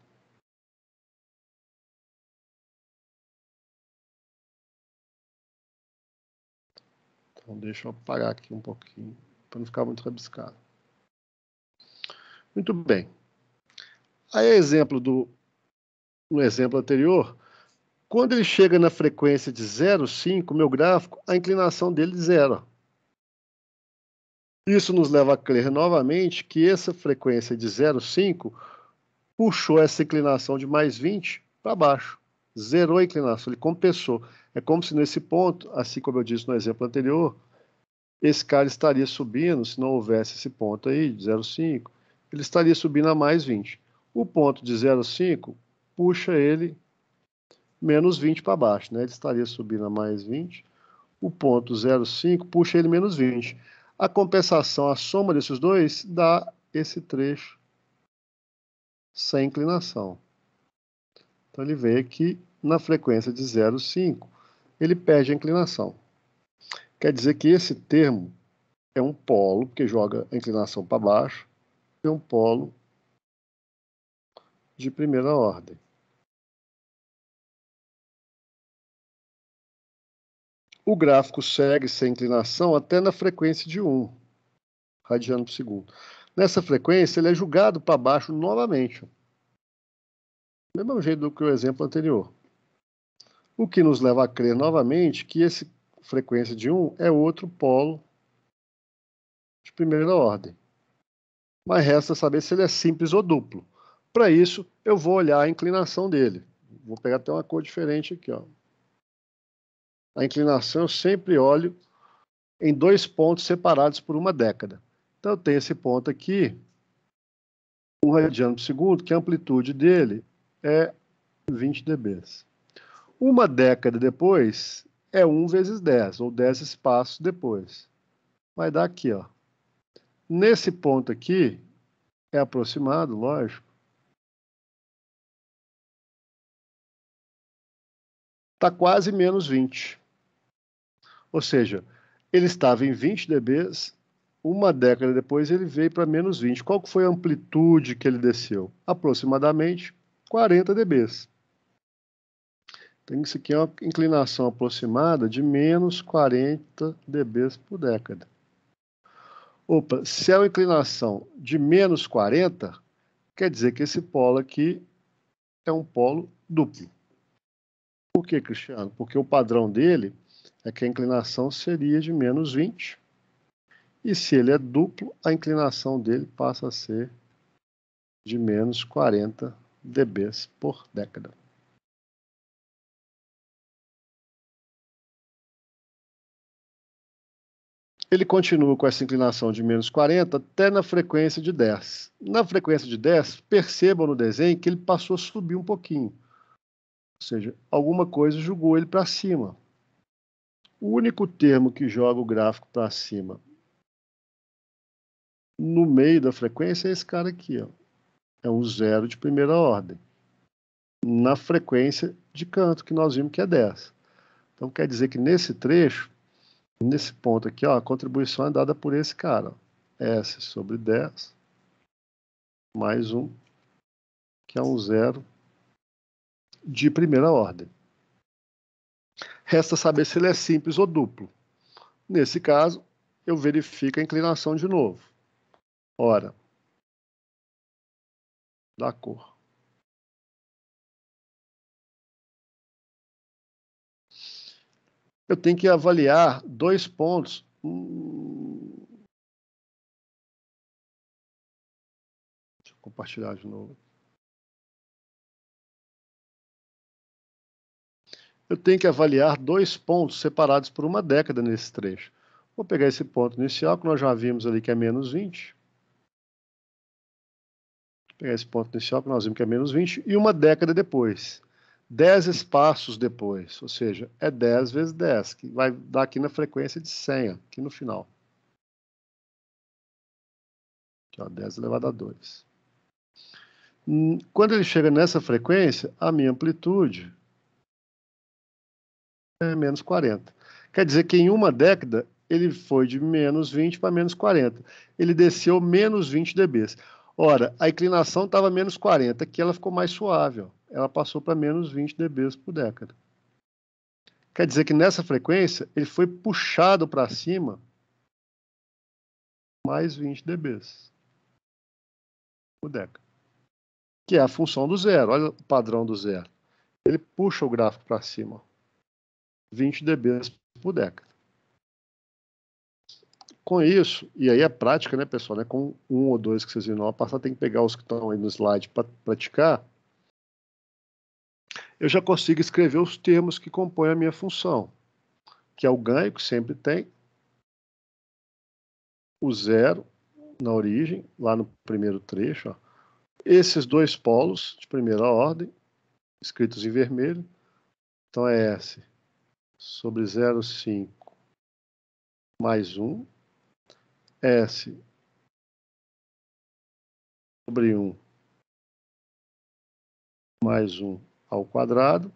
Então, deixa eu apagar aqui um pouquinho, para não ficar muito rabiscado. Muito bem. Aí, no exemplo anterior, quando ele chega na frequência de 0,5, meu gráfico, a inclinação dele é zero. Isso nos leva a crer novamente que essa frequência de 0,5 puxou essa inclinação de mais 20 para baixo. Zerou a inclinação, ele compensou. É como se nesse ponto, assim como eu disse no exemplo anterior, esse cara estaria subindo, se não houvesse esse ponto aí, de 0,5, ele estaria subindo a mais 20. O ponto de 0,5 puxa ele menos 20 para baixo, né? Ele estaria subindo a mais 20. O ponto 0,5 puxa ele menos 20. A compensação, a soma desses dois, dá esse trecho sem inclinação. Então, ele vê que na frequência de 0,5, ele perde a inclinação. Quer dizer que esse termo é um polo, que joga a inclinação para baixo, e um polo de primeira ordem. O gráfico segue sem inclinação até na frequência de 1 radiano por segundo. Nessa frequência, ele é jogado para baixo novamente. Do mesmo jeito do que o exemplo anterior. O que nos leva a crer novamente que essa frequência de 1 é outro polo de primeira ordem. Mas resta saber se ele é simples ou duplo. Para isso, eu vou olhar a inclinação dele. Vou pegar até uma cor diferente aqui. Ó. A inclinação eu sempre olho em dois pontos separados por uma década. Então, eu tenho esse ponto aqui, 1 radiano por segundo, que a amplitude dele é 20 dBs. Uma década depois é 1 vezes 10, ou 10 espaços depois. Vai dar aqui, ó. Nesse ponto aqui, é aproximado, lógico. Está quase menos 20. Ou seja, ele estava em 20 dBs, uma década depois ele veio para menos 20. Qual que foi a amplitude que ele desceu? Aproximadamente 40 dBs. Então, isso aqui é uma inclinação aproximada de menos 40 dBs por década. Opa, se é uma inclinação de menos 40, quer dizer que esse polo aqui é um polo duplo. Por que, Cristiano? Porque o padrão dele é que a inclinação seria de menos 20. E se ele é duplo, a inclinação dele passa a ser de menos 40 dBs por década. Ele continua com essa inclinação de menos 40 até na frequência de 10. Na frequência de 10, percebam no desenho que ele passou a subir um pouquinho. Ou seja, alguma coisa jogou ele para cima. O único termo que joga o gráfico para cima no meio da frequência é esse cara aqui. Ó. É um zero de primeira ordem. Na frequência de canto, que nós vimos que é 10. Então, quer dizer que nesse trecho, nesse ponto aqui, ó, a contribuição é dada por esse cara. Ó. S sobre 10, mais 1, que é um zero de primeira ordem. Resta saber se ele é simples ou duplo. Nesse caso, eu verifico a inclinação de novo. Ora, da cor. Eu tenho que avaliar dois pontos. Deixa eu compartilhar de novo. eu tenho que avaliar 2 pontos separados por uma década nesse trecho. Vou pegar esse ponto inicial, que nós já vimos ali que é menos 20. Vou pegar esse ponto inicial, que nós vimos que é menos 20, e uma década depois. 10 espaços depois, ou seja, é 10 vezes 10, que vai dar aqui na frequência de 100, aqui no final. Aqui, ó, 10 elevado a 2. Quando ele chega nessa frequência, a minha amplitude é menos 40. Quer dizer que em uma década, ele foi de menos 20 para menos 40. Ele desceu menos 20 dB. Ora, a inclinação estava menos 40, aqui ela ficou mais suave, ó. Ela passou para menos 20 dB por década. Quer dizer que nessa frequência, ele foi puxado para cima mais 20 dB por década. Que é a função do zero. Olha o padrão do zero. Ele puxa o gráfico para cima. 20 dB por década. Com isso, e aí é prática, né, pessoal? Né, com um ou dois que vocês viram passar, tem que pegar os que estão aí no slide para praticar. Eu já consigo escrever os termos que compõem a minha função, que é o ganho, que sempre tem, o zero na origem, lá no primeiro trecho, ó. Esses 2 polos de primeira ordem, escritos em vermelho, então é S sobre 0,5 mais 1, S sobre 1 mais 1 ao quadrado,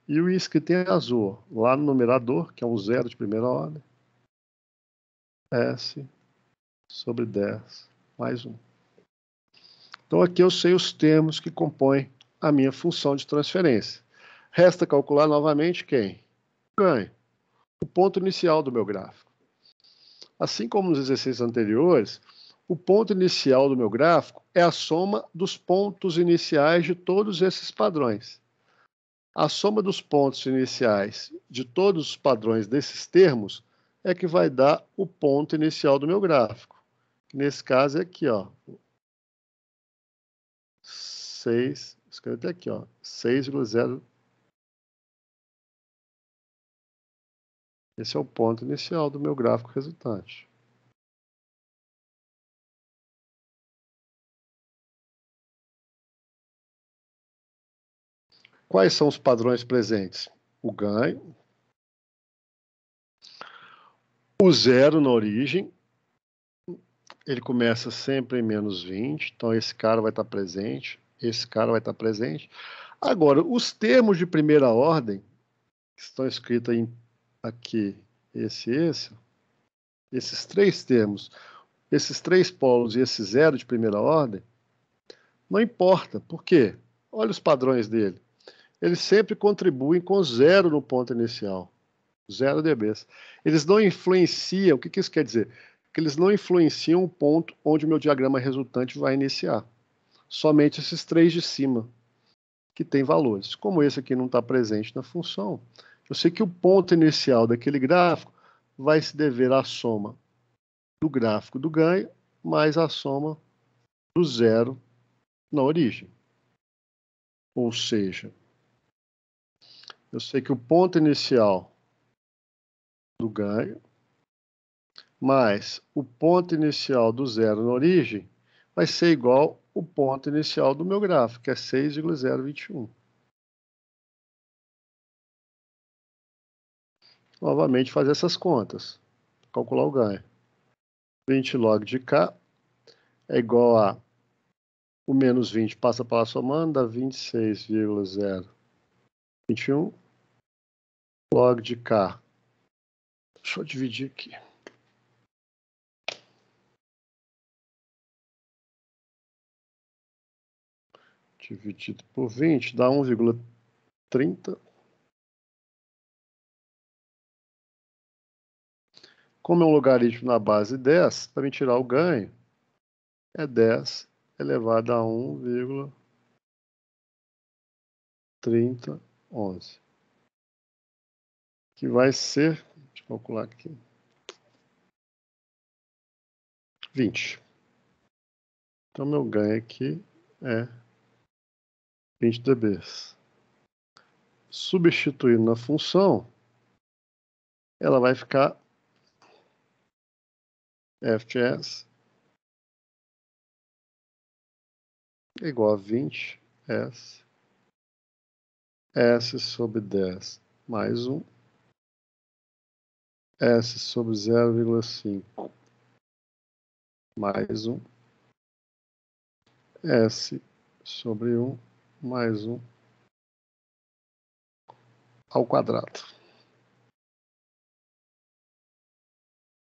e o escrito em azul, lá no numerador, que é um zero de primeira ordem, S sobre 10 mais 1. Então aqui eu sei os termos que compõem a minha função de transferência. Resta calcular novamente quem? Ganho. O ponto inicial do meu gráfico. Assim como nos exercícios anteriores, o ponto inicial do meu gráfico é a soma dos pontos iniciais de todos esses padrões. A soma dos pontos iniciais de todos os padrões desses termos é que vai dar o ponto inicial do meu gráfico. Nesse caso é aqui, ó. 6, escreve até aqui, ó. 6,0. Esse é o ponto inicial do meu gráfico resultante. Quais são os padrões presentes? O ganho, o zero na origem, ele começa sempre em menos 20, então esse cara vai estar presente, esse cara vai estar presente. Agora, os termos de primeira ordem, que estão escritos aqui, esses 3 termos, esses 3 polos e esse zero de primeira ordem, não importa. Por quê? Olha os padrões dele. Eles sempre contribuem com zero no ponto inicial. 0 dB. Eles não influenciam, o que isso quer dizer? Que eles não influenciam o ponto onde o meu diagrama resultante vai iniciar. Somente esses 3 de cima, que tem valores. Como esse aqui não está presente na função, eu sei que o ponto inicial daquele gráfico vai se dever à soma do gráfico do ganho mais a soma do zero na origem. Ou seja, eu sei que o ponto inicial do ganho mais o ponto inicial do zero na origem vai ser igual ao ponto inicial do meu gráfico, que é 6,021. Novamente, fazer essas contas. Calcular o ganho. 20 log de K é igual a o menos 20 passa para lá somando, dá 26,021 log de K. Deixa eu dividir aqui. Dividido por 20 dá 1,30. Como é um logaritmo na base 10, para me tirar o ganho, é 10 elevado a 1,3011. Que vai ser, deixa eu calcular aqui, 20. Então, meu ganho aqui é 20 dB. substituindo na função, ela vai ficar f de s igual a 20 s sobre 10 mais 1, s sobre 0,5 mais 1, s sobre 1 mais 1 ao quadrado.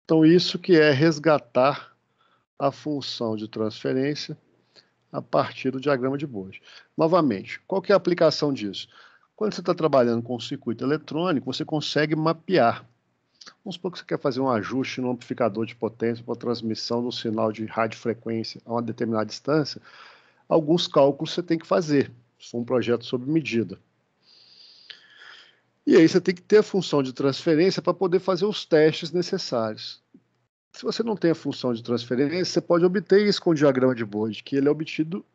Então, isso que é resgatar a função de transferência a partir do diagrama de Bode. Novamente, qual que é a aplicação disso? Quando você está trabalhando com um circuito eletrônico, você consegue mapear. Vamos supor que você quer fazer um ajuste no amplificador de potência para transmissão do sinal de radiofrequência a uma determinada distância. Alguns cálculos você tem que fazer. Se for um projeto sob medida. E aí você tem que ter a função de transferência para poder fazer os testes necessários. Se você não tem a função de transferência, você pode obter isso com o diagrama de Bode, que ele é obtido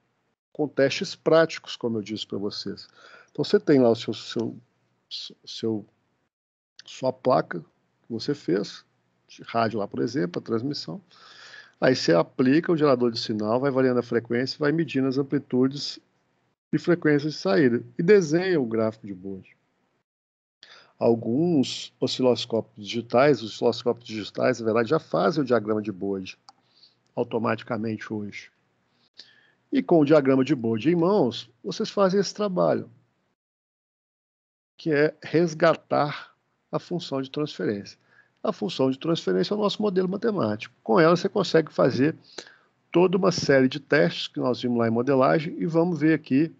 com testes práticos, como eu disse para vocês. Então você tem lá sua placa que você fez, de rádio lá, por exemplo, a transmissão. Aí você aplica o gerador de sinal, vai variando a frequência, vai medindo as amplitudes e frequências de saída. E desenha o gráfico de Bode. Alguns osciloscópios digitais, na verdade, já fazem o diagrama de Bode automaticamente hoje. E com o diagrama de Bode em mãos, vocês fazem esse trabalho, que é resgatar a função de transferência. A função de transferência é o nosso modelo matemático. Com ela, você consegue fazer toda uma série de testes que nós vimos lá em modelagem e vamos ver aqui,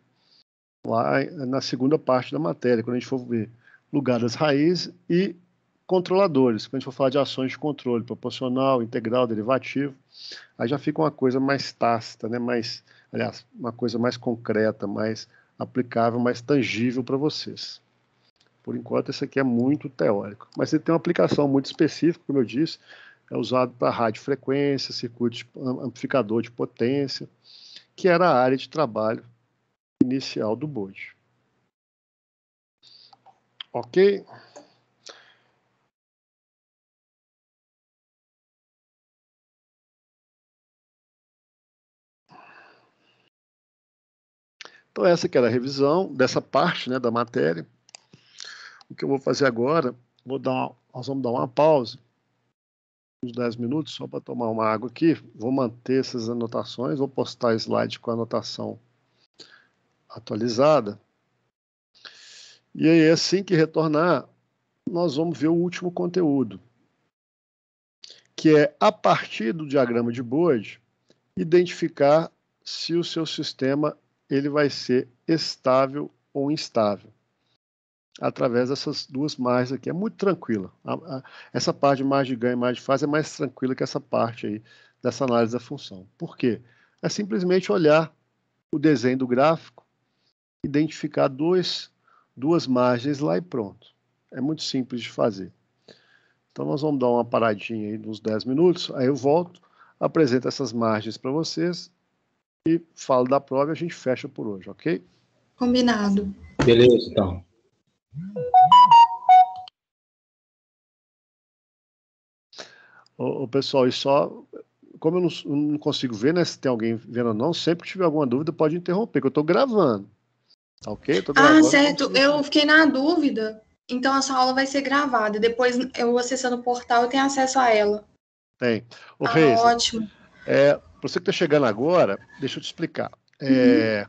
lá na segunda parte da matéria, quando a gente for ver lugar das raízes e controladores, quando a gente for falar de ações de controle, proporcional, integral, derivativo, aí já fica uma coisa mais tácita, né? Aliás, uma coisa mais concreta, mais aplicável, mais tangível para vocês. Por enquanto, esse aqui é muito teórico, mas ele tem uma aplicação muito específica, como eu disse, é usado para radiofrequência, circuito amplificador de potência, que era a área de trabalho inicial do Bode. Ok? Então, essa que era a revisão dessa parte, né, da matéria. O que eu vou fazer agora, nós vamos dar uma pausa, uns 10 minutos, só para tomar uma água aqui. Vou manter essas anotações, vou postar slide com a anotação atualizada. E aí, assim que retornar, nós vamos ver o último conteúdo, que é, a partir do diagrama de Bode, identificar se o seu sistema ele vai ser estável ou instável, através dessas duas margens aqui. É muito tranquila. Essa parte de margem de ganho e margem de fase é mais tranquila que essa parte aí dessa análise da função. Por quê? É simplesmente olhar o desenho do gráfico, identificar duas margens lá e pronto. É muito simples de fazer. Então, nós vamos dar uma paradinha aí de uns 10 minutos, aí eu volto, apresento essas margens para vocês e falo da prova e a gente fecha por hoje, ok? Combinado. Beleza, então. Pessoal, e só, como eu não consigo ver, né, se tem alguém vendo ou não, sempre que tiver alguma dúvida pode interromper, que eu estou gravando, tá ok? Tô gravando, certo, eu fiquei na dúvida, então essa aula vai ser gravada, depois eu acessando o portal eu tenho acesso a ela. Tem. Reis, ótimo. Você que está chegando agora, deixa eu te explicar. Eu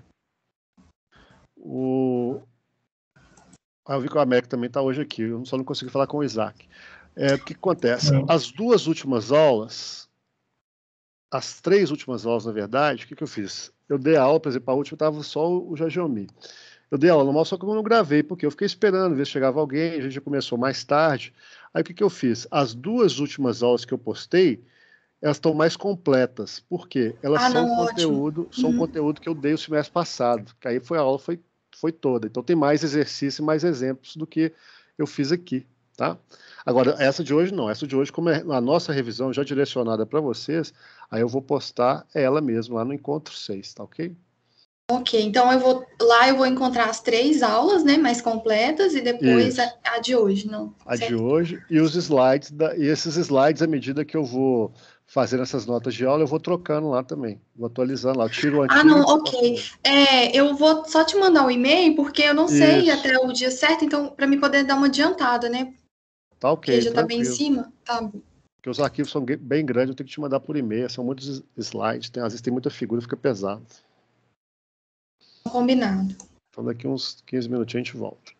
vi que o Américo também está hoje aqui, eu só não consegui falar com o Isaac. O que acontece? As duas últimas aulas, as 3 últimas aulas, na verdade, o que eu fiz? Eu dei a aula, por exemplo, a última estava só o Jajiomi. Eu dei aula normal, só que eu não gravei, porque eu fiquei esperando, ver se chegava alguém, a gente já começou mais tarde. Aí o que eu fiz? As 2 últimas aulas que eu postei, elas estão mais completas. Por quê? Elas são conteúdo que eu dei o semestre passado, que aí a aula foi toda. Então tem mais exercício e mais exemplos do que eu fiz aqui, tá? Agora, essa de hoje não. Essa de hoje, como é a nossa revisão já direcionada para vocês, aí eu vou postar ela mesmo lá no Encontro 6, tá ok? Ok, então eu vou encontrar as 3 aulas, né, mais completas e depois Isso. a de hoje, não? A de Certo? hoje e os slides, e esses slides, à medida que eu vou fazendo essas notas de aula, eu vou trocando lá também, vou atualizando lá. Eu tiro o Ah, não, antigo e coloco o ok. novo. Eu vou só te mandar o e-mail, porque eu não sei Isso, até o dia certo, então, para mim poder dar uma adiantada, né? tá Porque ok, já tá bem em tranquilo. cima. Tá bom. Porque os arquivos são bem grandes, eu tenho que te mandar por e-mail, são muitos slides, às vezes tem muita figura, fica pesado. Combinado. Então daqui uns 15 minutinhos a gente volta.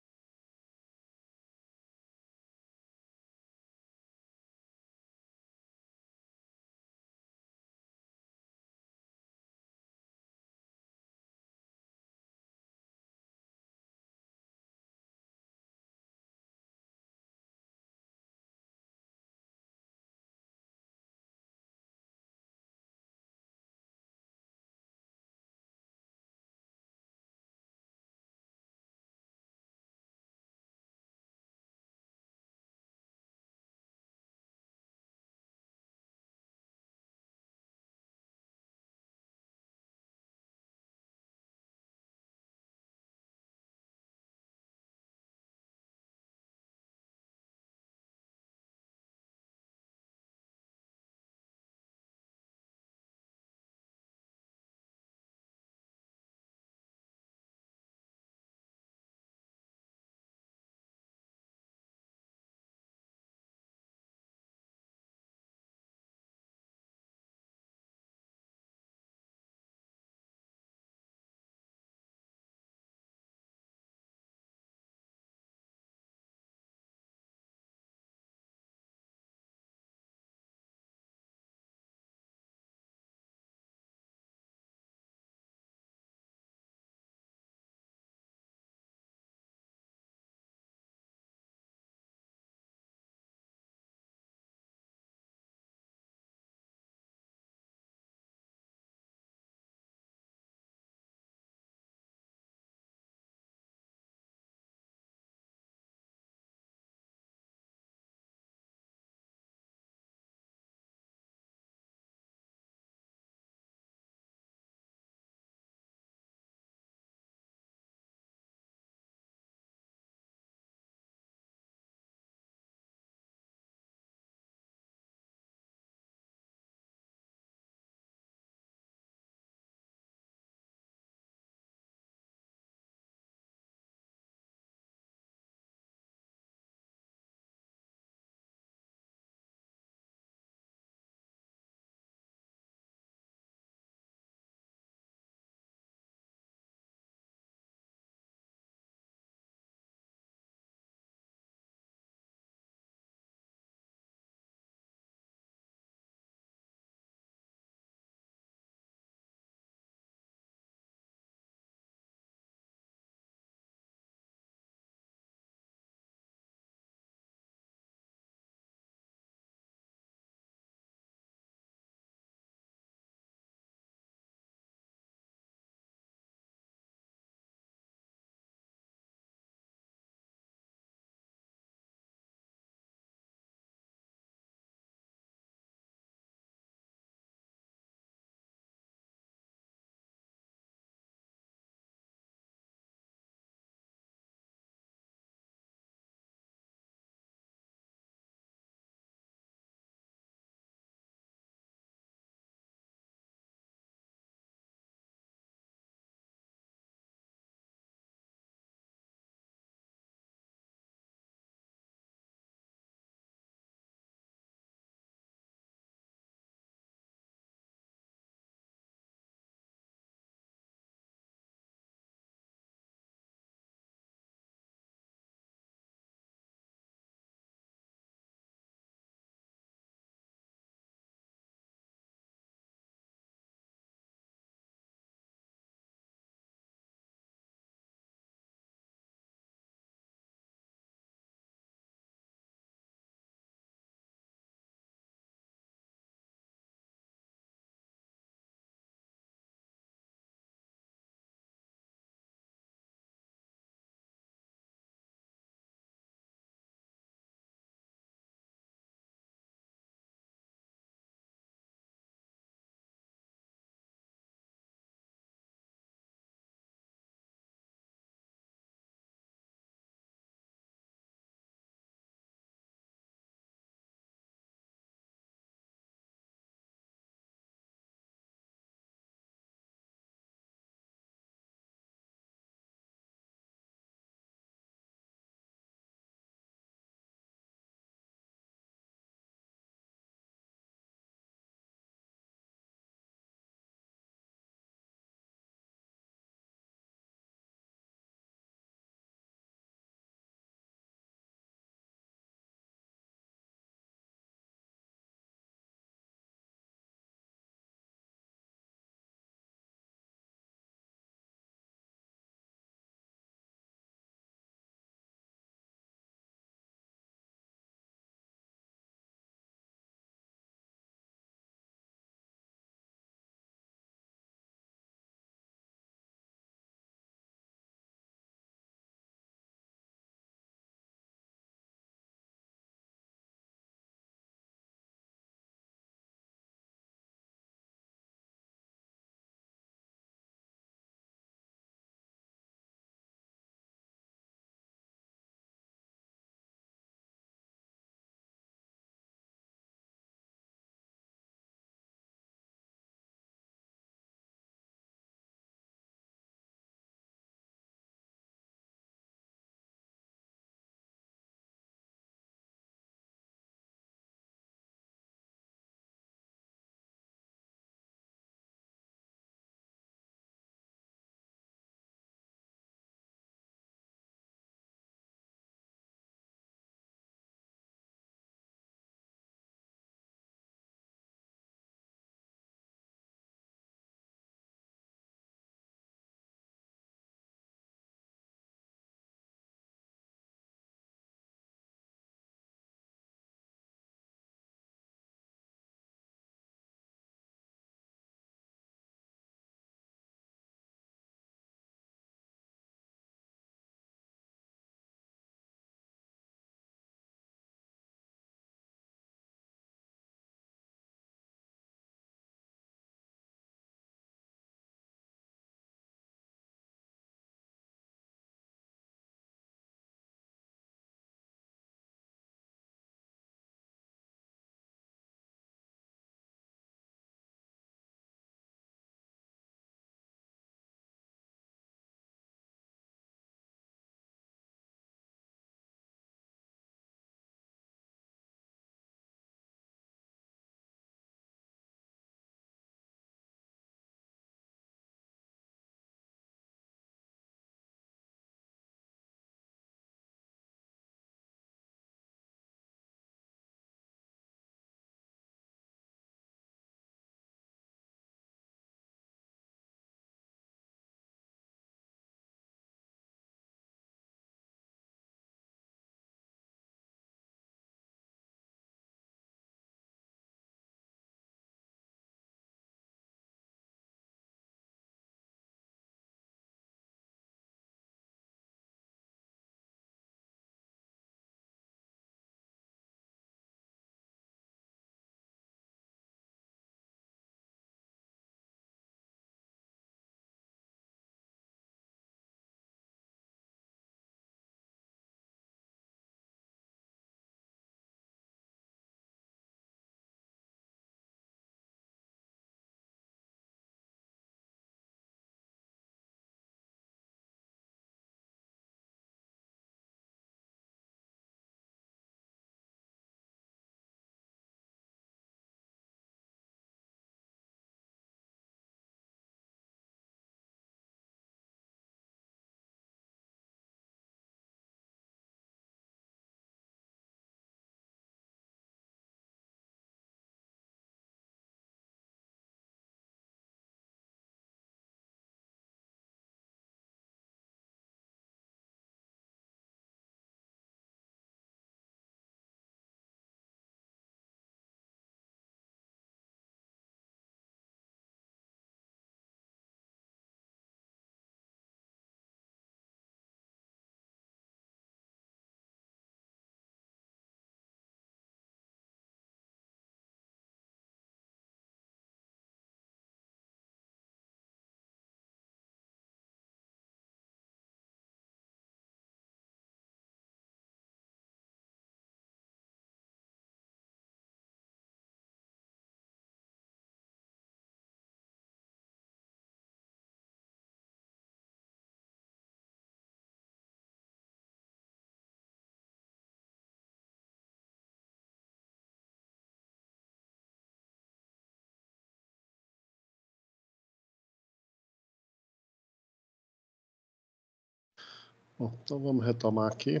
Bom, então vamos retomar aqui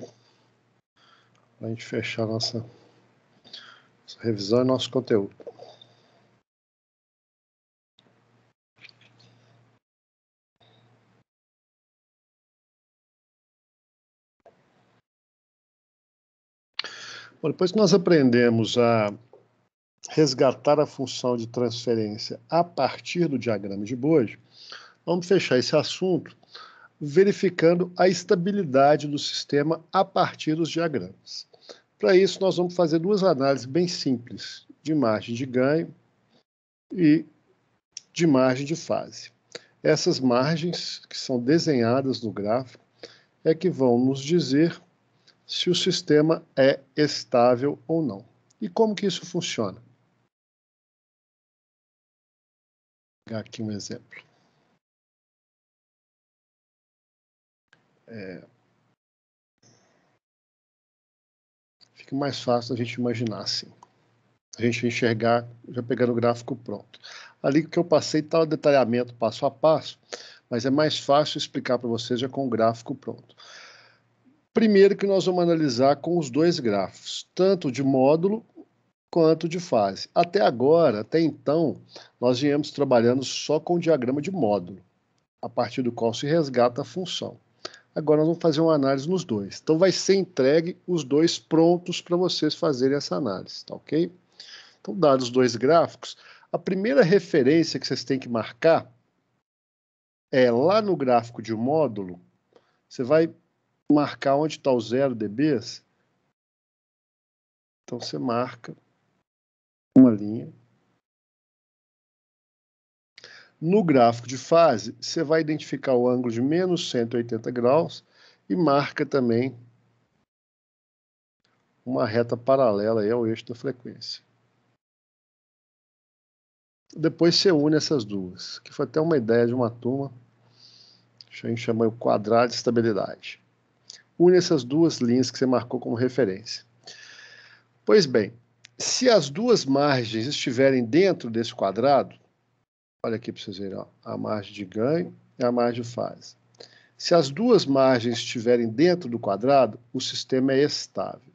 para a gente fechar nossa revisão e nosso conteúdo. Bom, depois que nós aprendemos a resgatar a função de transferência a partir do diagrama de Bode, vamos fechar esse assunto verificando a estabilidade do sistema a partir dos diagramas. Para isso, nós vamos fazer duas análises bem simples, de margem de ganho e de margem de fase. Essas margens, que são desenhadas no gráfico, é que vão nos dizer se o sistema é estável ou não. E como que isso funciona? Vou pegar aqui um exemplo. Fica mais fácil a gente imaginar assim. A gente enxergar, já pegando o gráfico pronto. Ali que eu passei está o detalhamento passo a passo, mas é mais fácil explicar para vocês já com o gráfico pronto. Primeiro que nós vamos analisar com os dois gráficos, tanto de módulo quanto de fase. Até agora, até então, nós viemos trabalhando só com o diagrama de módulo, a partir do qual se resgata a função. Agora nós vamos fazer uma análise nos dois. Então vai ser entregue os dois prontos para vocês fazerem essa análise, tá ok? Então, dados os dois gráficos, a primeira referência que vocês têm que marcar é lá no gráfico de módulo, você vai marcar onde está o 0 dBs. Então você marca uma linha. No gráfico de fase, você vai identificar o ângulo de menos 180 graus e marca também uma reta paralela aí ao eixo da frequência. Depois você une essas duas, que foi até uma ideia de uma turma, a gente chama o quadrado de estabilidade. Une essas duas linhas que você marcou como referência. Pois bem, se as duas margens estiverem dentro desse quadrado, olha aqui para vocês verem, ó, a margem de ganho e a margem de fase. Se as duas margens estiverem dentro do quadrado, o sistema é estável.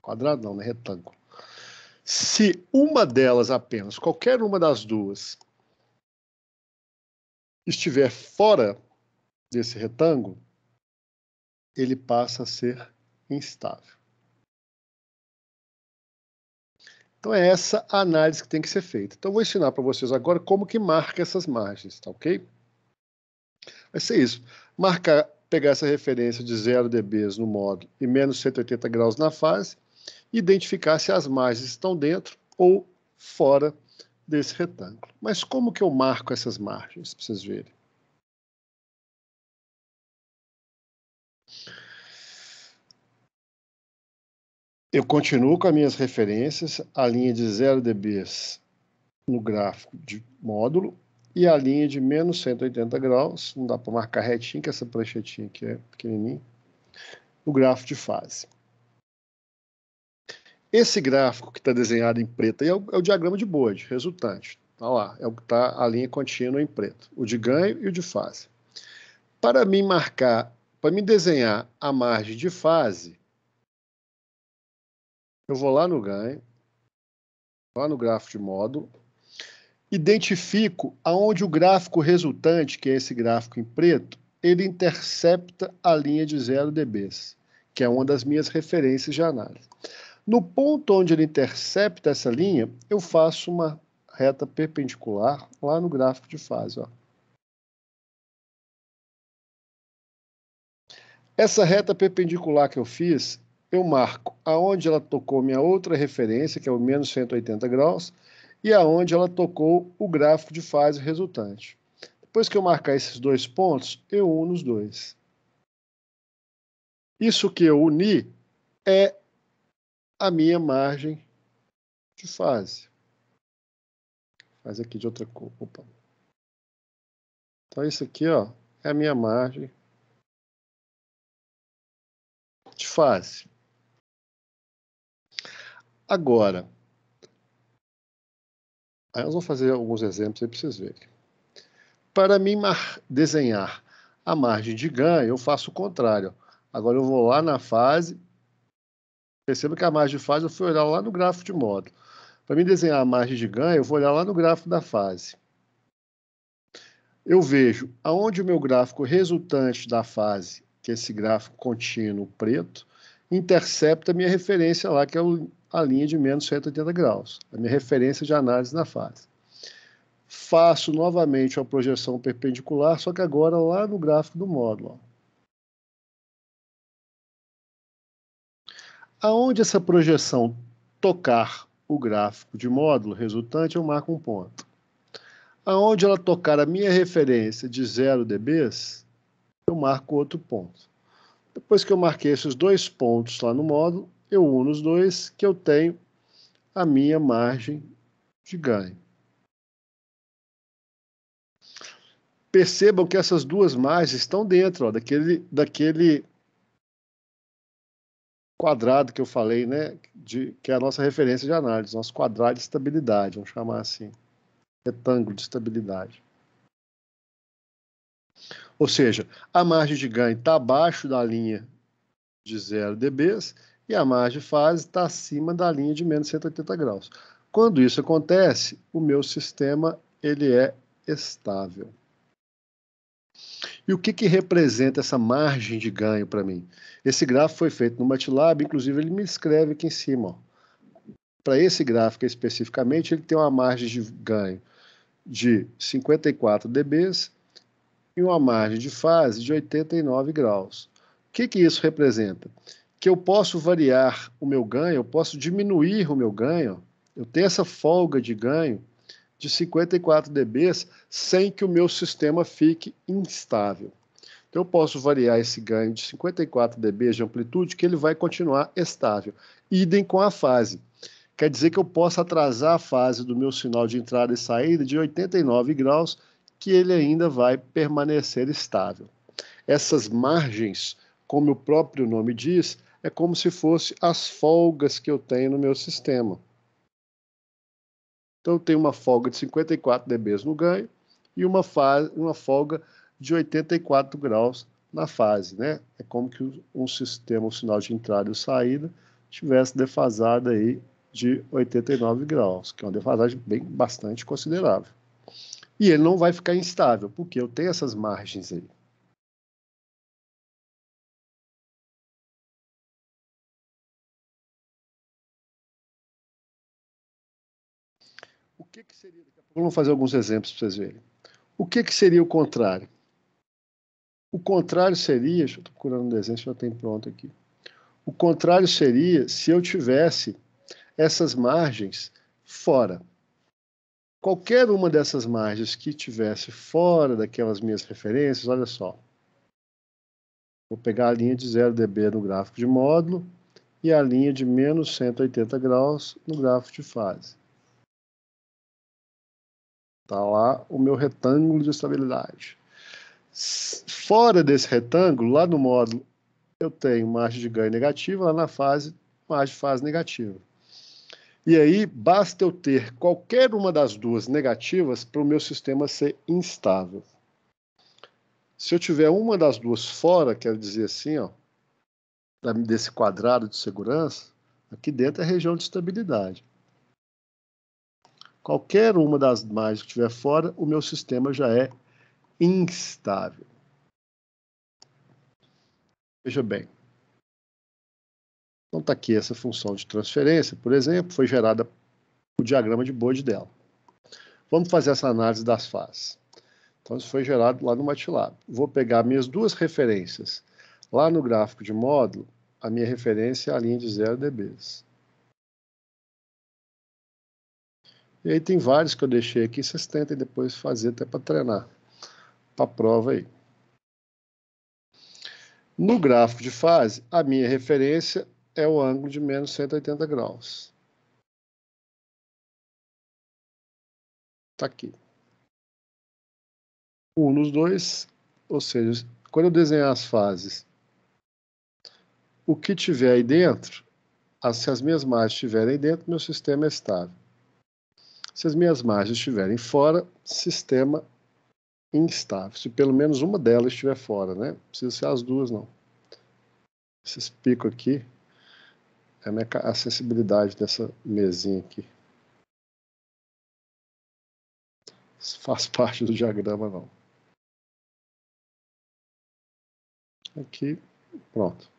Quadrado não, né? Retângulo. Se uma delas apenas, qualquer uma das duas, estiver fora desse retângulo, ele passa a ser instável. Então é essa a análise que tem que ser feita. Então eu vou ensinar para vocês agora como que marca essas margens, tá ok? Vai ser isso. Marcar, pegar essa referência de 0 dBs no módulo e menos 180 graus na fase, identificar se as margens estão dentro ou fora desse retângulo. Mas como que eu marco essas margens, para vocês verem? Eu continuo com as minhas referências, a linha de 0 dBs no gráfico de módulo e a linha de menos 180 graus, não dá para marcar retinho, que essa pranchetinha aqui é pequenininha, no gráfico de fase. Esse gráfico que está desenhado em preto aí é o diagrama de Bode, resultante. Tá lá, é o que está a linha contínua em preto, o de ganho e o de fase. Para mim marcar, para mim desenhar a margem de fase, eu vou lá no ganho, lá no gráfico de módulo, identifico aonde o gráfico resultante, que é esse gráfico em preto, ele intercepta a linha de 0 dBs, que é uma das minhas referências de análise. No ponto onde ele intercepta essa linha, eu faço uma reta perpendicular lá no gráfico de fase. Ó. Essa reta perpendicular que eu fiz, eu marco aonde ela tocou minha outra referência, que é o menos 180 graus, e aonde ela tocou o gráfico de fase resultante. Depois que eu marcar esses dois pontos, eu uno os dois. Isso que eu uni é a minha margem de fase. Faz aqui de outra cor. Opa. Então, isso aqui, ó, é a minha margem de fase. Agora, aí nós vamos fazer alguns exemplos aí para vocês verem. Para mim desenhar a margem de ganho, eu faço o contrário. Agora eu vou lá na fase. Perceba que a margem de fase eu fui olhar lá no gráfico de módulo. Para mim desenhar a margem de ganho, eu vou olhar lá no gráfico da fase. Eu vejo aonde o meu gráfico resultante da fase, que é esse gráfico contínuo preto, intercepta a minha referência lá, que é a linha de menos 180 graus, a minha referência de análise na fase. Faço novamente uma projeção perpendicular, só que agora lá no gráfico do módulo. Aonde essa projeção tocar o gráfico de módulo resultante, eu marco um ponto. Aonde ela tocar a minha referência de 0 dBs, eu marco outro ponto. Depois que eu marquei esses dois pontos lá no módulo, eu uno os dois, que eu tenho a minha margem de ganho. Percebam que essas duas margens estão dentro daquele quadrado que eu falei, né, que é a nossa referência de análise, nosso quadrado de estabilidade, vamos chamar assim, retângulo de estabilidade. Ou seja, a margem de ganho está abaixo da linha de 0 dBs e a margem de fase está acima da linha de menos 180 graus. Quando isso acontece, o meu sistema ele é estável. E o que representa essa margem de ganho para mim? Esse gráfico foi feito no MATLAB, inclusive ele me escreve aqui em cima. Para esse gráfico especificamente, ele tem uma margem de ganho de 54 dBs e uma margem de fase de 89 graus. O que isso representa? Que eu posso variar o meu ganho, eu posso diminuir o meu ganho, eu tenho essa folga de ganho de 54 dBs sem que o meu sistema fique instável. Então, eu posso variar esse ganho de 54 dBs de amplitude, que ele vai continuar estável. Idem com a fase. Quer dizer que eu posso atrasar a fase do meu sinal de entrada e saída de 89 graus, que ele ainda vai permanecer estável. Essas margens, como o próprio nome diz, é como se fossem as folgas que eu tenho no meu sistema. Então, eu tenho uma folga de 54 dBs no ganho e uma folga de 84 graus na fase, né? É como que um sistema, um sinal de entrada e saída, tivesse defasado aí de 89 graus, que é uma defasagem bastante considerável. E ele não vai ficar instável, porque eu tenho essas margens aí. O que seria... Daqui a pouco vamos fazer alguns exemplos para vocês verem. O que seria o contrário? O contrário seria... Deixa eu estar procurando um desenho, já tem pronto aqui. O contrário seria se eu tivesse essas margens fora. Qualquer uma dessas margens que estivesse fora daquelas minhas referências, olha só. Vou pegar a linha de 0 dB no gráfico de módulo e a linha de menos 180 graus no gráfico de fase. Está lá o meu retângulo de estabilidade. Fora desse retângulo, lá no módulo, eu tenho margem de ganho negativa, lá na fase, margem de fase negativa. E aí, basta eu ter qualquer uma das duas negativas para o meu sistema ser instável. Se eu tiver uma das duas fora, quero dizer assim, ó, desse quadrado de segurança, aqui dentro é a região de estabilidade. Qualquer uma das margens que estiver fora, o meu sistema já é instável. Veja bem. Então está aqui essa função de transferência, por exemplo, foi gerada o diagrama de Bode dela. Vamos fazer essa análise das fases. Então isso foi gerado lá no MATLAB. Vou pegar minhas duas referências. Lá no gráfico de módulo, a minha referência é a linha de 0 dBs. E aí tem vários que eu deixei aqui, vocês tentem depois fazer até para treinar, para a prova aí. No gráfico de fase, a minha referência é o ângulo de menos 180 graus. Está aqui. Uno os dois, ou seja, quando eu desenhar as fases, o que tiver aí dentro, se as minhas margens estiverem aí dentro, meu sistema é estável. Se as minhas margens estiverem fora, sistema instável. Se pelo menos uma delas estiver fora, né? Não precisa ser as duas, não. Esses picos aqui é a sensibilidade dessa mesinha aqui. Isso faz parte do diagrama, não. Aqui, pronto.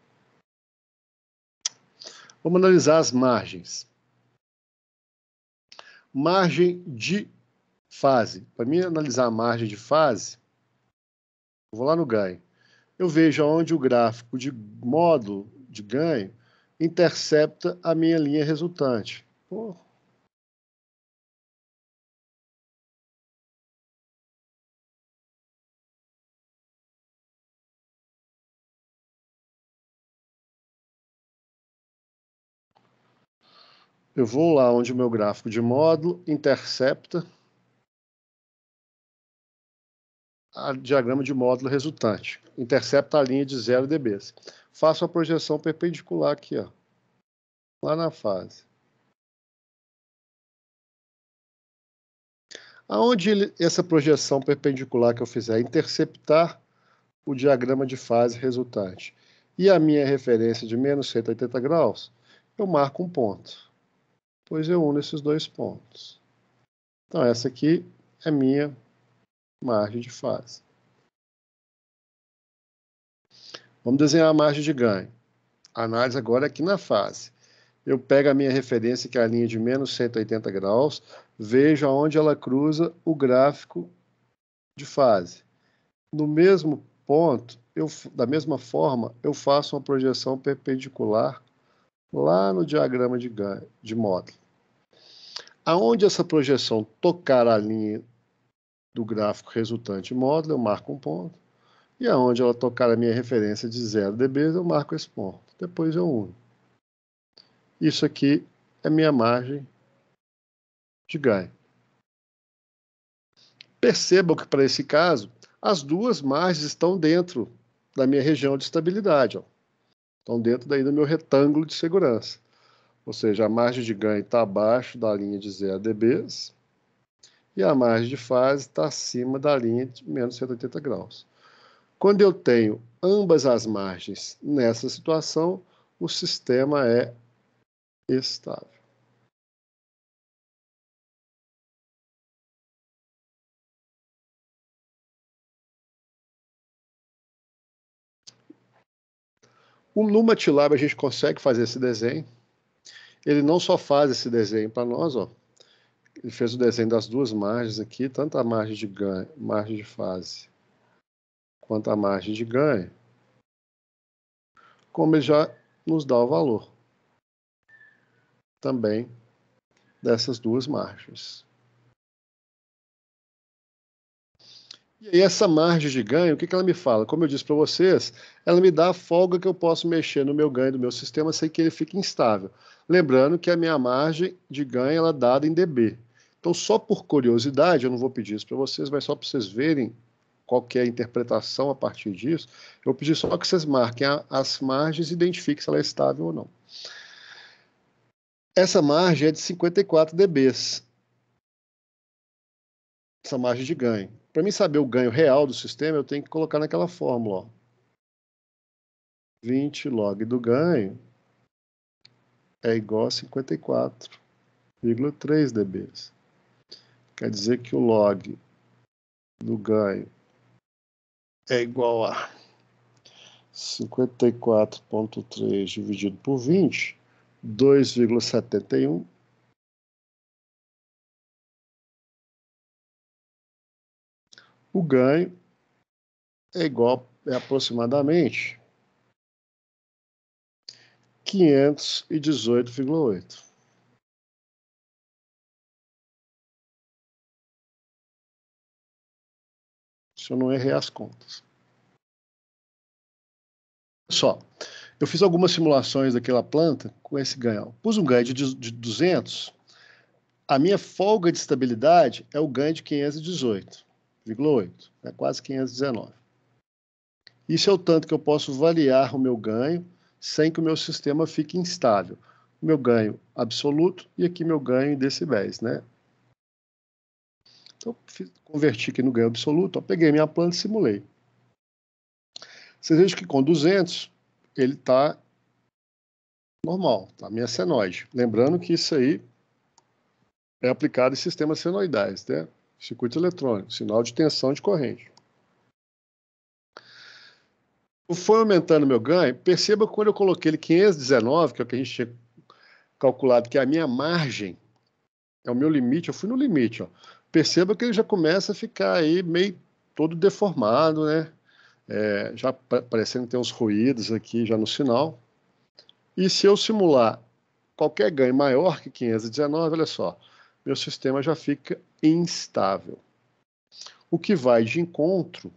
Vamos analisar as margens. Margem de fase. Para mim analisar a margem de fase, eu vou lá no ganho. Eu vejo onde o gráfico de módulo de ganho intercepta a minha linha resultante. Pô. Eu vou lá onde o meu gráfico de módulo intercepta o diagrama de módulo resultante. Intercepta a linha de 0 dB. Faço a projeção perpendicular aqui, ó, lá na fase. Aonde essa projeção perpendicular que eu fizer interceptar o diagrama de fase resultante e a minha referência de menos 180 graus, eu marco um ponto. Depois eu uno esses dois pontos. Então, essa aqui é minha margem de fase. Vamos desenhar a margem de ganho. A análise agora é aqui na fase. Eu pego a minha referência, que é a linha de menos 180 graus, vejo aonde ela cruza o gráfico de fase. No mesmo ponto, da mesma forma, eu faço uma projeção perpendicular lá no diagrama de módulo. Aonde essa projeção tocar a linha do gráfico resultante módulo, eu marco um ponto. E aonde ela tocar a minha referência de 0 dB, eu marco esse ponto. Depois eu uno. Isso aqui é minha margem de ganho. Percebam que, para esse caso, as duas margens estão dentro da minha região de estabilidade. Ó. Estão dentro daí do meu retângulo de segurança. Ou seja, a margem de ganho está abaixo da linha de 0 dB e a margem de fase está acima da linha de menos 180 graus. Quando eu tenho ambas as margens nessa situação, o sistema é estável. No MATLAB a gente consegue fazer esse desenho. Ele não só faz esse desenho para nós, ó. Ele fez o desenho das duas margens aqui, tanto a margem de ganho, margem de fase, quanto a margem de ganho, como ele já nos dá o valor também dessas duas margens. E aí essa margem de ganho, o que ela me fala? Como eu disse para vocês, ela me dá a folga que eu posso mexer no meu ganho do meu sistema sem que ele fique instável. Lembrando que a minha margem de ganho ela é dada em dB. Então, só por curiosidade, eu não vou pedir isso para vocês, mas só para vocês verem qual que é a interpretação a partir disso, eu vou pedir só que vocês marquem as margens e identifiquem se ela é estável ou não. Essa margem é de 54 dB. Essa margem de ganho. Para mim saber o ganho real do sistema, eu tenho que colocar naquela fórmula. Ó. 20 log do ganho é igual a 54,3 dB. Quer dizer que o log do ganho é igual a 54,3 dividido por 20, 2,71. O ganho é aproximadamente 518,8. Se eu não errei as contas. Só, eu fiz algumas simulações daquela planta com esse ganho. Pus um ganho de 200, a minha folga de estabilidade é o ganho de 518,8, é quase 519. Isso é o tanto que eu posso variar o meu ganho sem que o meu sistema fique instável. O meu ganho absoluto e aqui meu ganho em decibéis, né? Então, converti aqui no ganho absoluto, peguei minha planta e simulei. Vocês vejam que com 200, ele está normal, tá? Minha senoide. Lembrando que isso aí é aplicado em sistemas senoidais, né? Circuito eletrônico, sinal de tensão de corrente. Foi aumentando meu ganho. Perceba que quando eu coloquei ele 519, que é o que a gente tinha calculado, que é a minha margem, é o meu limite, eu fui no limite. Ó. Perceba que ele já começa a ficar aí meio todo deformado, né? Já parecendo ter uns ruídos aqui já no sinal. E se eu simular qualquer ganho maior que 519, olha só, meu sistema já fica instável. O que vai de encontro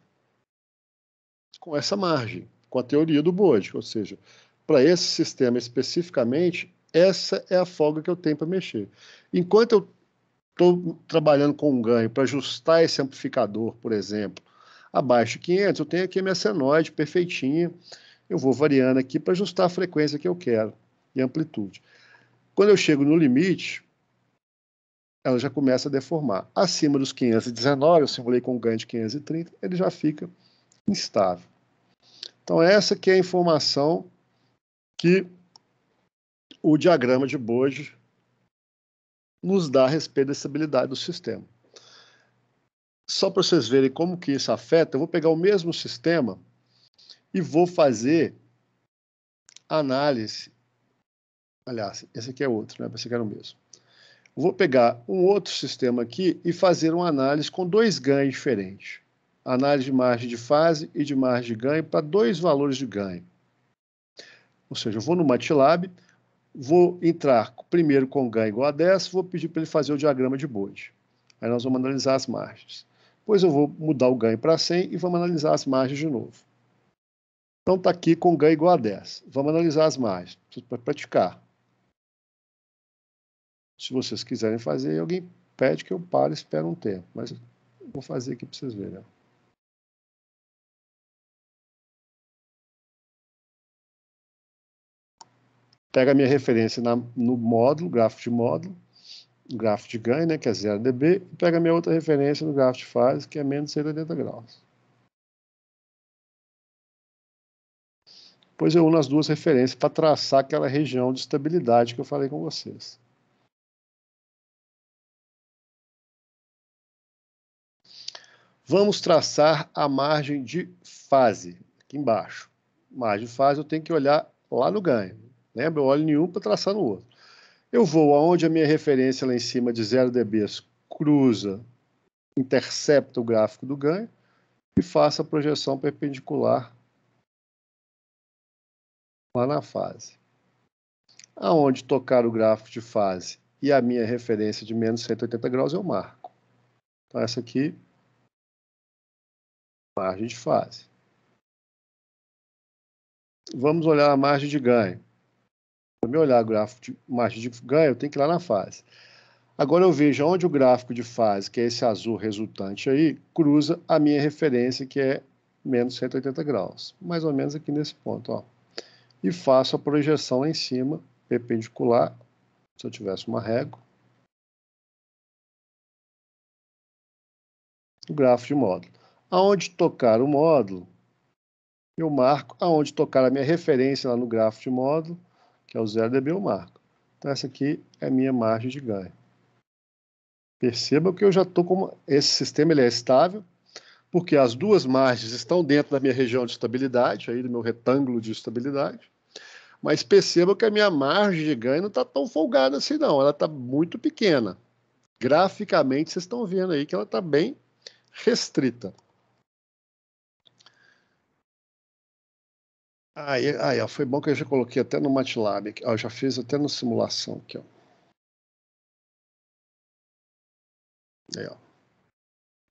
com essa margem, com a teoria do Bode, ou seja, para esse sistema especificamente, essa é a folga que eu tenho para mexer. Enquanto eu estou trabalhando com um ganho para ajustar esse amplificador, por exemplo, abaixo de 500, eu tenho aqui a minha senoide perfeitinha, eu vou variando aqui para ajustar a frequência que eu quero e a amplitude. Quando eu chego no limite, ela já começa a deformar. Acima dos 519, eu simulei com um ganho de 530, ele já fica instável. Então, essa que é a informação que o diagrama de Bode nos dá a respeito da estabilidade do sistema. Só para vocês verem como que isso afeta, eu vou pegar o mesmo sistema e vou fazer análise. Aliás, esse aqui é outro, né? Esse aqui era o mesmo. Eu vou pegar um outro sistema aqui e fazer uma análise com dois ganhos diferentes. Análise de margem de fase e de margem de ganho para dois valores de ganho. Ou seja, eu vou no MATLAB, vou entrar primeiro com ganho igual a 10, vou pedir para ele fazer o diagrama de Bode. Aí nós vamos analisar as margens. Depois eu vou mudar o ganho para 100 e vamos analisar as margens de novo. Então está aqui com ganho igual a 10. Vamos analisar as margens, para praticar. Se vocês quiserem fazer, alguém pede que eu pare e espere um tempo. Mas eu vou fazer aqui para vocês verem. Pega a minha referência no módulo, gráfico de módulo, gráfico de ganho, né, que é 0 dB, e pega a minha outra referência no gráfico de fase, que é menos 180 graus. Depois eu uno as duas referências para traçar aquela região de estabilidade que eu falei com vocês. Vamos traçar a margem de fase, aqui embaixo. Margem de fase eu tenho que olhar lá no ganho. Lembra? Eu olho em um para traçar no outro. Eu vou aonde a minha referência lá em cima de 0 dB cruza, intercepta o gráfico do ganho e faço a projeção perpendicular lá na fase. Aonde tocar o gráfico de fase e a minha referência de menos 180 graus eu marco. Então essa aqui, margem de fase. Vamos olhar a margem de ganho. Para me olhar o gráfico de margem de ganho, eu tenho que ir lá na fase. Agora eu vejo onde o gráfico de fase, que é esse azul resultante aí, cruza a minha referência, que é menos 180 graus. Mais ou menos aqui nesse ponto, ó. E faço a projeção lá em cima, perpendicular, se eu tivesse uma régua, o gráfico de módulo. Aonde tocar o módulo, eu marco. Aonde tocar a minha referência lá no gráfico de módulo, que é o 0 dB, eu marco. Então essa aqui é a minha margem de ganho. Perceba que eu já estou com... Esse sistema ele é estável, porque as duas margens estão dentro da minha região de estabilidade, aí do meu retângulo de estabilidade. Mas perceba que a minha margem de ganho não está tão folgada assim, não. Ela está muito pequena. Graficamente, vocês estão vendo aí que ela está bem restrita. Aí, ó, foi bom que eu já coloquei até no MATLAB. Ó, eu já fiz até na simulação aqui, ó. Aí, ó.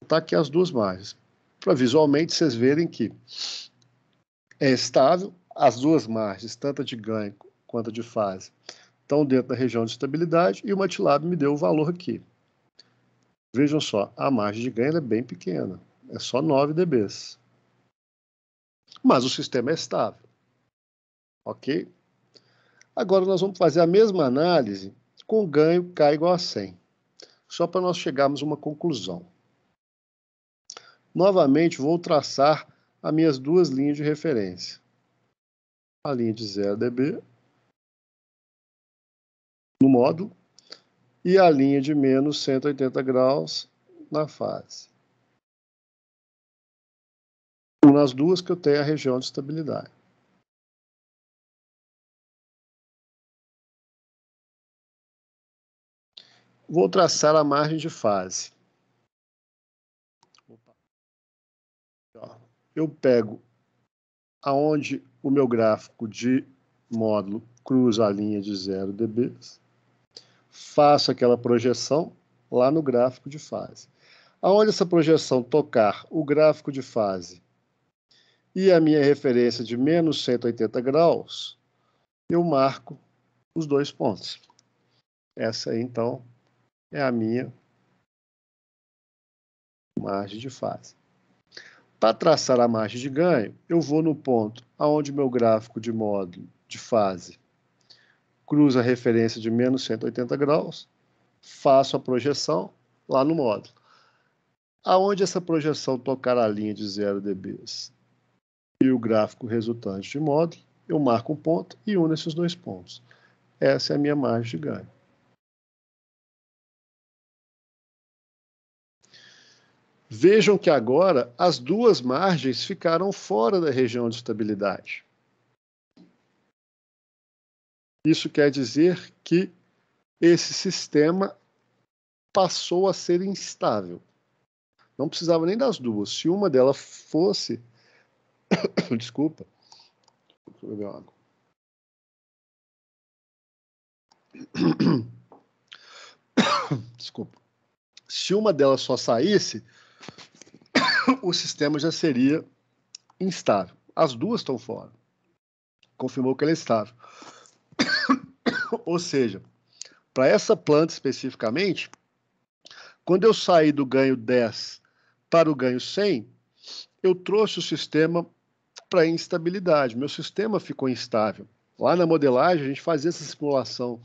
Tá aqui as duas margens. Para visualmente vocês verem que é estável, as duas margens, tanto a de ganho quanto a de fase, estão dentro da região de estabilidade e o MATLAB me deu o valor aqui. Vejam só, a margem de ganho é bem pequena, é só 9 dB. Mas o sistema é estável. Ok? Agora nós vamos fazer a mesma análise com ganho K igual a 100. Só para nós chegarmos a uma conclusão. Novamente, vou traçar as minhas duas linhas de referência. A linha de 0 dB no módulo e a linha de menos 180 graus na fase. Nas duas que eu tenho a região de estabilidade. Vou traçar a margem de fase. Eu pego aonde o meu gráfico de módulo cruza a linha de 0 dB, faço aquela projeção lá no gráfico de fase. Aonde essa projeção tocar o gráfico de fase e a minha referência de menos 180 graus, eu marco os 2 pontos. Essa aí, então, é a minha margem de fase. Para traçar a margem de ganho, eu vou no ponto onde meu gráfico de módulo de fase cruza a referência de menos 180 graus, faço a projeção lá no módulo. Aonde essa projeção tocar a linha de 0 dB e o gráfico resultante de módulo, eu marco um ponto e uno esses 2 pontos. Essa é a minha margem de ganho. Vejam que agora as duas margens ficaram fora da região de estabilidade. Isso quer dizer que esse sistema passou a ser instável. Não precisava nem das duas. Se uma delas fosse... Desculpa. Deixa eu beber água. Desculpa. Se uma delas só saísse, o sistema já seria instável. As duas estão fora. Confirmou que ela é estável. Ou seja, para essa planta especificamente, quando eu saí do ganho 10 para o ganho 100, eu trouxe o sistema para instabilidade. Meu sistema ficou instável. Lá na modelagem, a gente fazia essa simulação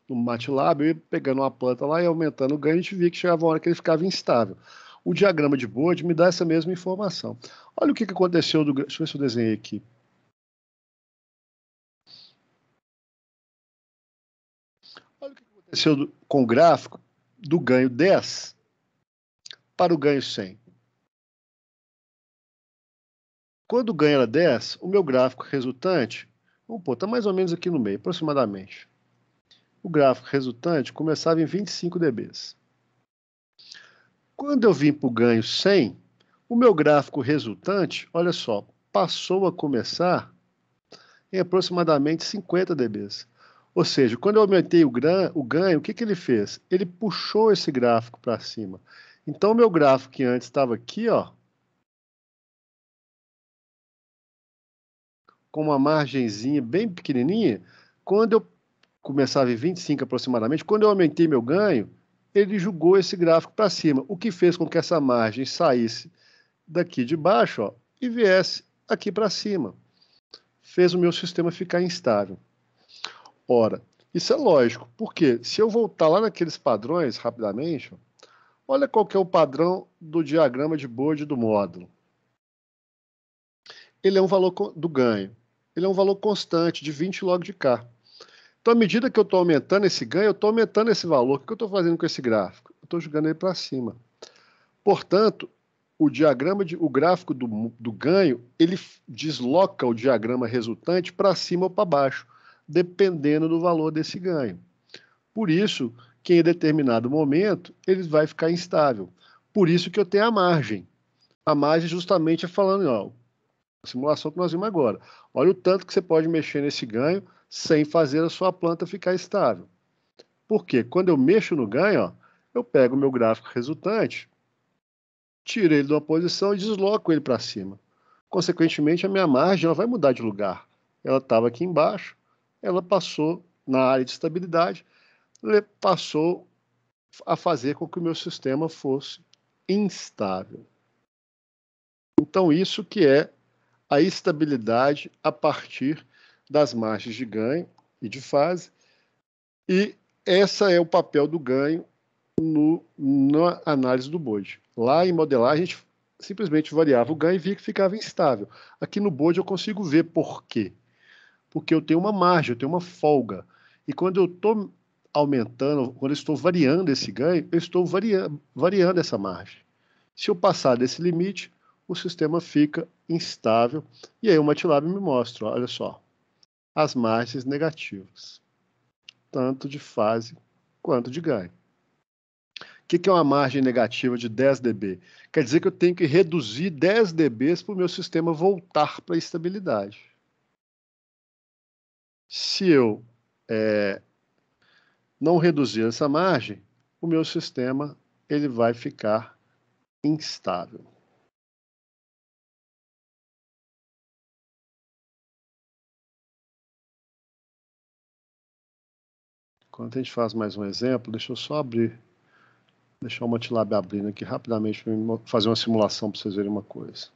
no MATLAB, eu ia pegando uma planta lá e aumentando o ganho, a gente via que chegava uma hora que ele ficava instável. O diagrama de Bode me dá essa mesma informação. Olha o que aconteceu do... Deixa eu ver se eu desenhei aqui. Olha o que aconteceu com o gráfico do ganho 10 para o ganho 100. Quando o ganho era 10, o meu gráfico resultante, vamos pôr, está mais ou menos aqui no meio, aproximadamente. O gráfico resultante começava em 25 dB. Quando eu vim para o ganho 100, o meu gráfico resultante, olha só, passou a começar em aproximadamente 50 dB. Ou seja, quando eu aumentei o ganho, o que ele fez? Ele puxou esse gráfico para cima. Então, o meu gráfico que antes estava aqui, ó, com uma margenzinha bem pequenininha, quando eu começava em 25 aproximadamente, quando eu aumentei meu ganho, ele jogou esse gráfico para cima, o que fez com que essa margem saísse daqui de baixo, ó, e viesse aqui para cima. Fez o meu sistema ficar instável. Ora, isso é lógico, porque se eu voltar lá naqueles padrões rapidamente, ó, olha qual que é o padrão do diagrama de Bode do módulo. Ele é um valor do ganho. Ele é um valor constante de 20 log de K. Então, à medida que eu estou aumentando esse ganho, eu estou aumentando esse valor. O que eu estou fazendo com esse gráfico? Eu estou jogando ele para cima. Portanto, o gráfico do ganho, ele desloca o diagrama resultante para cima ou para baixo, dependendo do valor desse ganho. Por isso que em determinado momento ele vai ficar instável. Por isso que eu tenho a margem. A margem justamente é falando, ó, a simulação que nós vimos agora. Olha o tanto que você pode mexer nesse ganho sem fazer a sua planta ficar estável. Por quê? Quando eu mexo no ganho, ó, eu pego o meu gráfico resultante, tiro ele de uma posição e desloco ele para cima. Consequentemente, a minha margem ela vai mudar de lugar. Ela estava aqui embaixo, ela passou na área de estabilidade, passou a fazer com que o meu sistema fosse instável. Então, isso que é a estabilidade a partir das margens de ganho e de fase, e esse é o papel do ganho na análise do Bode. Lá em modelagem, a gente simplesmente variava o ganho e via que ficava instável. Aqui no Bode eu consigo ver por quê. Porque eu tenho uma margem, eu tenho uma folga. E quando eu estou aumentando, quando eu estou variando esse ganho, eu estou variando essa margem. Se eu passar desse limite, o sistema fica instável. E aí o MATLAB me mostra, olha só, as margens negativas, tanto de fase quanto de ganho. O que é uma margem negativa de 10 dB? Quer dizer que eu tenho que reduzir 10 dB para o meu sistema voltar para a estabilidade. Se eu não reduzir essa margem, o meu sistema ele vai ficar instável. Quando a gente faz mais um exemplo, deixa eu só abrir, deixar o MATLAB abrindo aqui rapidamente para fazer uma simulação para vocês verem uma coisa.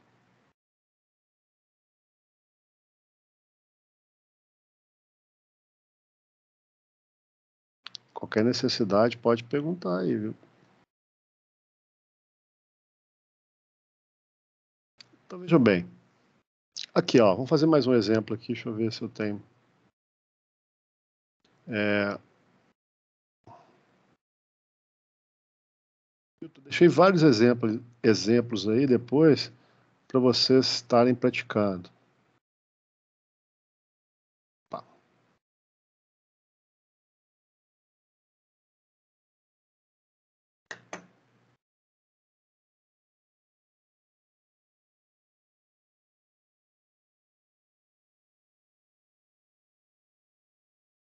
Qualquer necessidade pode perguntar aí, viu? Então veja bem. Aqui, ó, vamos fazer mais um exemplo aqui, deixa eu ver se eu tenho. Deixei vários exemplos aí depois para vocês estarem praticando. Tá.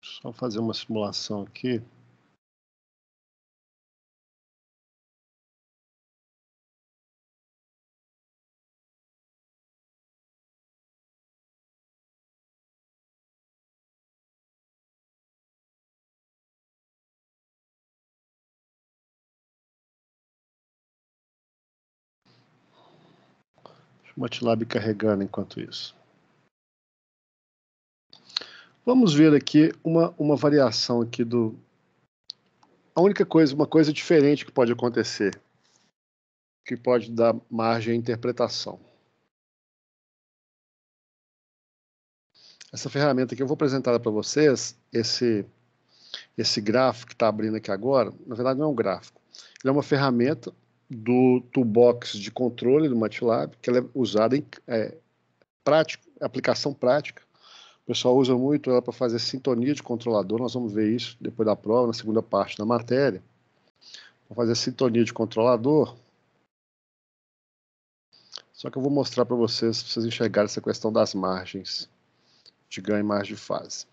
Só fazer uma simulação aqui. O MATLAB carregando enquanto isso. Vamos ver aqui uma variação aqui do... A única coisa, uma coisa diferente que pode acontecer, que pode dar margem à interpretação. Essa ferramenta aqui, eu vou apresentar para vocês, esse gráfico que está abrindo aqui agora, na verdade não é um gráfico, ele é uma ferramenta do toolbox de controle do MATLAB, que ela é usada em aplicação prática. O pessoal usa muito ela para fazer sintonia de controlador, nós vamos ver isso depois da prova, na segunda parte da matéria. Para fazer sintonia de controlador. Só que eu vou mostrar para vocês enxergarem essa questão das margens de ganho e margem de fase.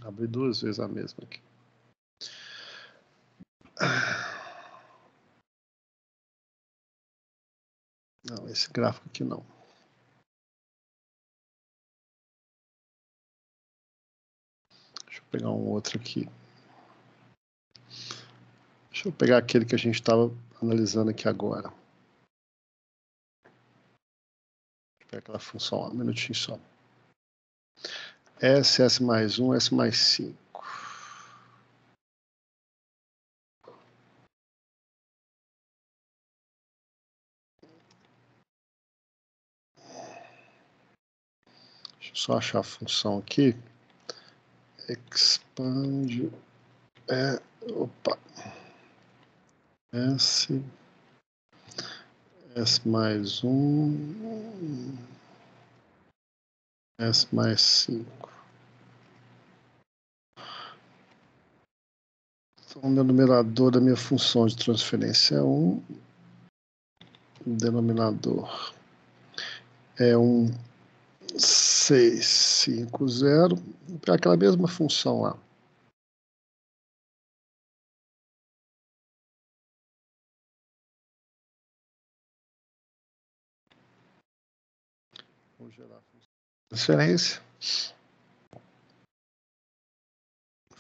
Abri duas vezes a mesma aqui. Não, esse gráfico aqui não. Deixa eu pegar um outro aqui. Deixa eu pegar aquele que a gente estava analisando aqui agora. Deixa eu pegar aquela função, um minutinho só. S mais 1, S mais 5. Deixa eu só achar a função aqui. Expande. Opa. S mais 1. S mais 5. Então, o meu numerador da minha função de transferência é 1. O denominador é 650. Para aquela mesma função lá. Vou gerar a função de transferência.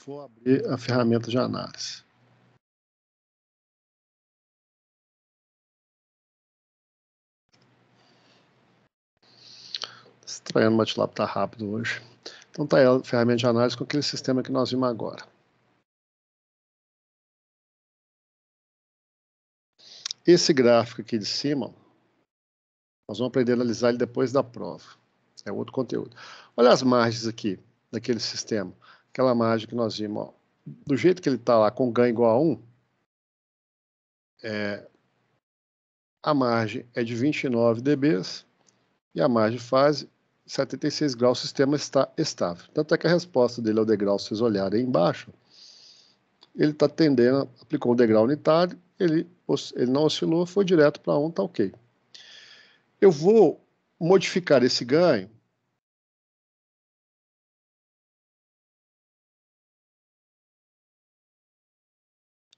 Vou abrir a ferramenta de análise. Estranho, o MATLAB está rápido hoje. Então tá aí a ferramenta de análise com aquele sistema que nós vimos agora. esse gráfico aqui de cima, nós vamos aprender a analisar ele depois da prova. É outro conteúdo. Olha as margens aqui, daquele sistema. Aquela margem que nós vimos, ó. Do jeito que ele está lá, com ganho igual a 1, a margem é de 29 dB e a margem de fase 76 graus, o sistema está estável. Tanto é que a resposta dele ao degrau, se vocês olharem aí embaixo, ele está tendendo, aplicou um degrau unitário, ele não oscilou, foi direto para 1, está ok. Eu vou modificar esse ganho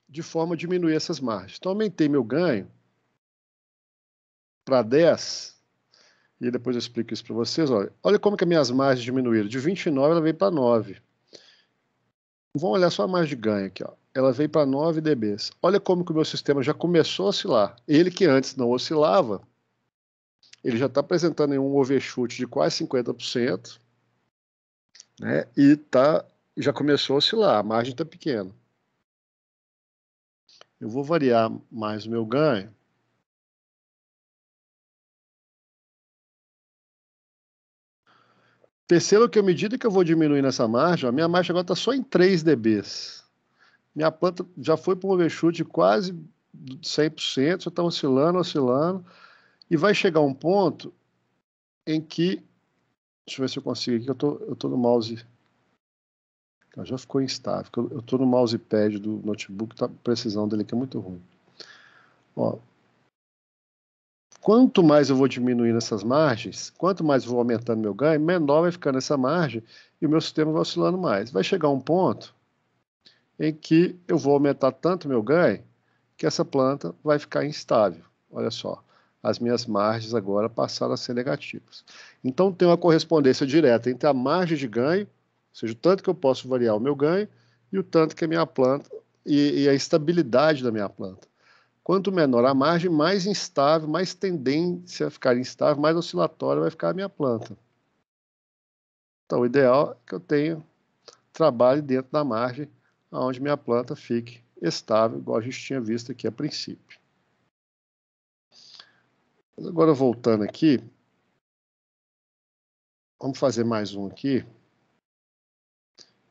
de forma a diminuir essas margens. Então, aumentei meu ganho para 10, e depois eu explico isso para vocês. Olha como que as minhas margens diminuíram. De 29, ela veio para 9. Vamos olhar só a margem de ganho aqui. Ó. Ela veio para 9 dB. Olha como que o meu sistema já começou a oscilar. Ele que antes não oscilava, ele já está apresentando um overshoot de quase 50%, né? E já começou a oscilar, a margem está pequena. Eu vou variar mais o meu ganho. Perceba que à medida que eu vou diminuindo essa margem, a minha margem agora está só em 3 dB. Minha planta já foi para um overshoot de quase 100%, já está oscilando, e vai chegar um ponto em que, deixa eu ver se eu consigo aqui, eu tô no mouse, já ficou instável, eu estou no mousepad do notebook, a precisão dele aqui é muito ruim. Ó, quanto mais eu vou diminuindo essas margens, quanto mais eu vou aumentando meu ganho, menor vai ficando essa margem e o meu sistema vai oscilando mais. Vai chegar um ponto em que eu vou aumentar tanto meu ganho que essa planta vai ficar instável. Olha só, as minhas margens agora passaram a ser negativas. Então tem uma correspondência direta entre a margem de ganho, ou seja, o tanto que eu posso variar o meu ganho, e o tanto que a minha planta, e a estabilidade da minha planta. Quanto menor a margem, mais instável, mais tendência a ficar instável, mais oscilatória vai ficar a minha planta. Então o ideal é que eu tenha trabalho dentro da margem, onde minha planta fique estável, igual a gente tinha visto aqui a princípio. Agora, voltando aqui, vamos fazer mais um aqui.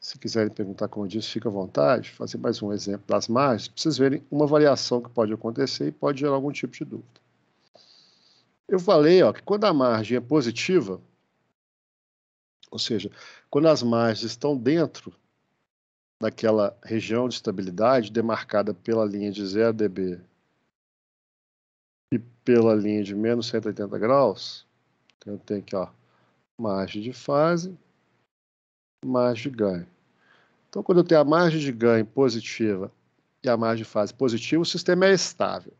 Se quiserem perguntar, como eu disse, fica à vontade. Fazer mais um exemplo das margens, para vocês verem uma variação que pode acontecer e pode gerar algum tipo de dúvida. Eu falei que quando a margem é positiva, ou seja, quando as margens estão dentro daquela região de estabilidade demarcada pela linha de 0 dB e pela linha de menos 180 graus, eu tenho aqui, margem de fase, margem de ganho. Então, quando eu tenho a margem de ganho positiva e a margem de fase positiva, o sistema é estável.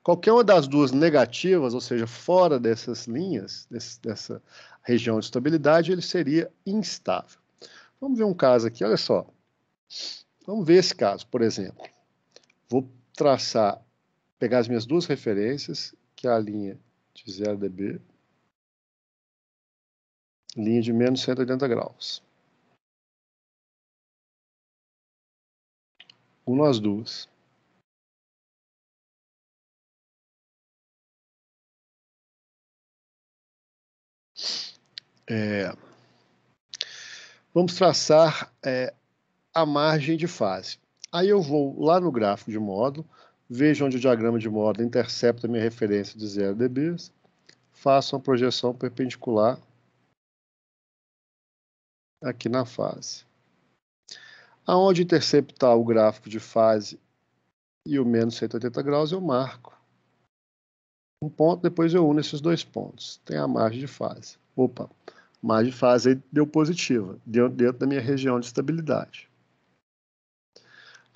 Qualquer uma das duas negativas, ou seja, fora dessas linhas, dessa região de estabilidade, ele seria instável. Vamos ver um caso aqui, olha só. Vamos ver esse caso, por exemplo. Vou pegar as minhas duas referências, que é a linha de 0 dB, linha de menos 180 graus. Uno as duas. Vamos traçar a margem de fase. Aí eu vou lá no gráfico de módulo, vejo onde o diagrama de módulo intercepta a minha referência de 0 dB, faço uma projeção perpendicular aqui na fase. Aonde interceptar o gráfico de fase e o menos 180 graus, eu marco um ponto, depois eu uno esses dois pontos. Tem a margem de fase. Opa, margem de fase aí deu positiva, dentro da minha região de estabilidade.